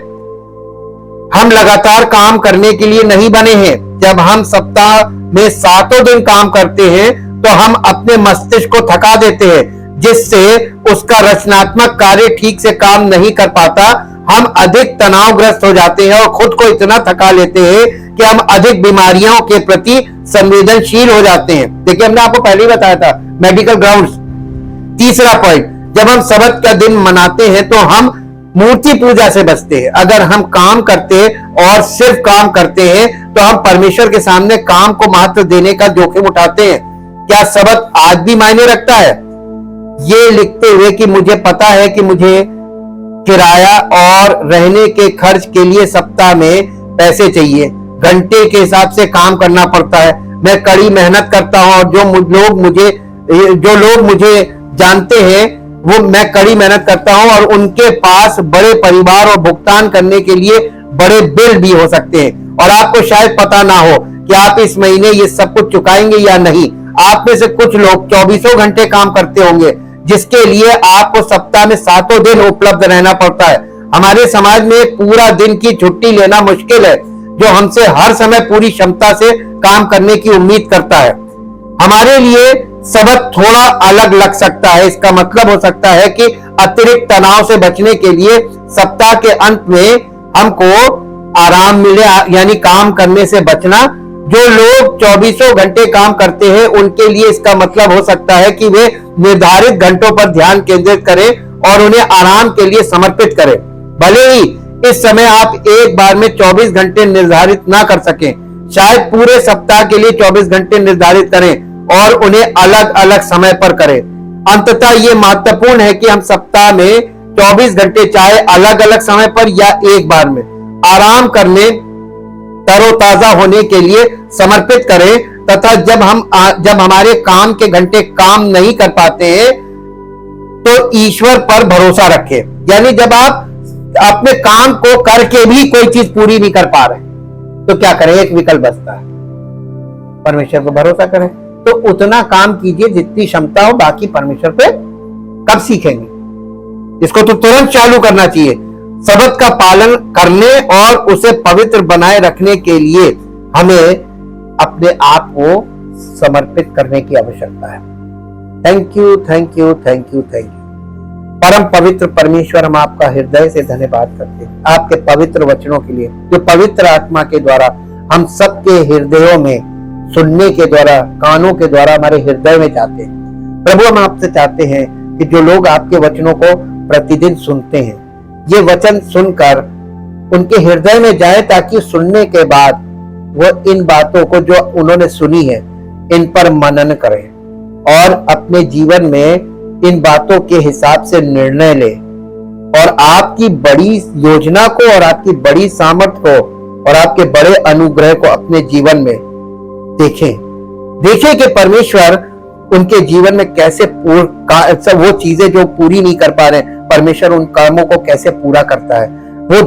हम लगातार काम करने के लिए नहीं बने हैं। जब हम सप्ताह में 7 दिन काम करते हैं तो हम अपने मस्तिष्क को थका देते हैं, जिससे उसका रचनात्मक कार्य ठीक से काम नहीं कर पाता। हम अधिक तनावग्रस्त हो जाते हैं और खुद को इतना थका लेते हैं कि हम अधिक बीमारियों के प्रति संवेदनशील हो जाते हैं। देखिए, हमने आपको पहले ही बताया था मेडिकल ग्राउंड्स। तीसरा पॉइंट, जब हम सबत का दिन मनाते हैं तो हम मूर्ति पूजा से बचते हैं। अगर हम काम करते और सिर्फ काम करते हैं तो हम परमेश्वर के सामने काम को महत्व देने का जोखिम उठाते हैं। क्या सबत आज भी मायने रखता है? ये लिखते हुए कि मुझे पता है कि मुझे किराया और रहने के खर्च के लिए सप्ताह में पैसे चाहिए, घंटे के हिसाब से काम करना पड़ता है, मैं कड़ी मेहनत करता हूं और जो लोग मुझे जानते हैं वो मैं कड़ी मेहनत करता हूं, और उनके पास बड़े परिवार और भुगतान करने के लिए बड़े बिल भी हो सकते हैं, और आपको शायद पता ना हो कि आप इस महीने ये सब कुछ चुकाएंगे या नहीं। आप में से कुछ लोग 24 घंटे काम करते होंगे, जिसके लिए आपको सप्ताह में 7 दिन उपलब्ध रहना पड़ता है। हमारे समाज में पूरा दिन की छुट्टी लेना मुश्किल है, जो हमसे हर समय पूरी क्षमता से काम करने की उम्मीद करता है। हमारे लिए सबत थोड़ा अलग लग सकता है। इसका मतलब हो सकता है कि अतिरिक्त तनाव से बचने के लिए सप्ताह के अंत में हमको आराम मिले, यानी काम करने से बचना। जो लोग 24 घंटे काम करते हैं, उनके लिए इसका मतलब हो सकता है कि वे निर्धारित घंटों पर ध्यान केंद्रित करें और उन्हें आराम के लिए समर्पित करें। भले ही इस समय आप एक बार में 24 घंटे निर्धारित ना कर सकें, शायद पूरे सप्ताह के लिए 24 घंटे निर्धारित करें और उन्हें अलग अलग समय पर करें। अंततः ये महत्वपूर्ण है कि हम सप्ताह में 24 घंटे चाहे अलग अलग समय पर या एक बार में आराम करने, तरोताजा होने के लिए समर्पित करें, तथा जब हमारे काम के घंटे काम नहीं कर पाते हैं तो ईश्वर पर भरोसा रखें। यानी जब आप अपने काम को करके भी कोई चीज पूरी नहीं कर पा रहे तो क्या करें? एक विकल्प बचता है, परमेश्वर पर भरोसा करें। तो उतना काम कीजिए जितनी क्षमता हो, बाकी परमेश्वर पे कब सीखेंगे? इसको तो तुरंत चालू करना चाहिए। सबत का पालन करने और उसे पवित्र बनाए रखने के लिए हमें अपने आप को समर्पित करने की आवश्यकता है। Thank you, thank you, thank you, thank you. परम पवित्र परमेश्वर, हम आपका हृदय से धन्यवाद करते हैं आपके पवित्र वचनों के लिए, जो पवित्र आत्मा के द्वारा हम सबके हृदयों में सुनने के द्वारा, कानों के द्वारा हमारे हृदय में जाते हैं। प्रभु, हम आपसे चाहते हैं कि जो लोग आपके वचनों को प्रतिदिन सुनते हैं, ये वचन सुनकर उनके हृदय में जाए, ताकि सुनने के बाद वो इन बातों को जो उन्होंने सुनी है इन पर मनन करें और अपने जीवन में इन बातों के हिसाब से निर्णय ले, और आपकी बड़ी योजना को और आपकी बड़ी सामर्थ को और आपके बड़े अनुग्रह को अपने जीवन में देखें कि परमेश्वर उनके जीवन में कैसे वो चीजें जो पूरी नहीं कर पा रहे, परमेश्वर उन कामों को कैसे पूरा करता है। वो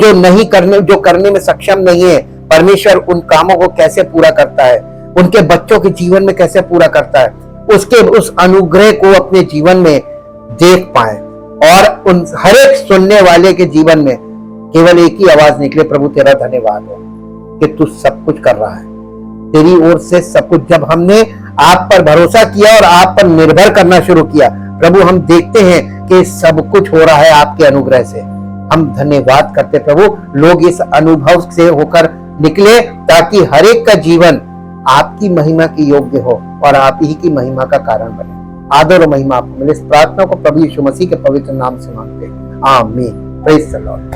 जो करने में सक्षम नहीं है, परमेश्वर उन कामों को कैसे पूरा करता है, उनके बच्चों के जीवन में कैसे पूरा करता है, उस अनुग्रह को अपने जीवन में देख पाए। और उन हर एक सुनने वाले के जीवन में केवल एक ही आवाज निकले, प्रभु तेरा धन्यवाद हो कि तू सब कुछ कर रहा है, तेरी ओर से सब कुछ। जब हमने आप पर भरोसा किया और आप पर निर्भर करना शुरू किया प्रभु, हम देखते हैं कि सब कुछ हो रहा है आपके अनुग्रह से। हम धन्यवाद करते प्रभु, लोग इस अनुभव से होकर निकले ताकि हर एक का जीवन आपकी महिमा की योग्य हो और आप ही की महिमा का कारण बने। आदर और महिमा आपको मिले। इस प्रार्थना को प्रभु यीशु मसीह के पवित्र नाम से मांगते हैं, आमीन। Praise the Lord.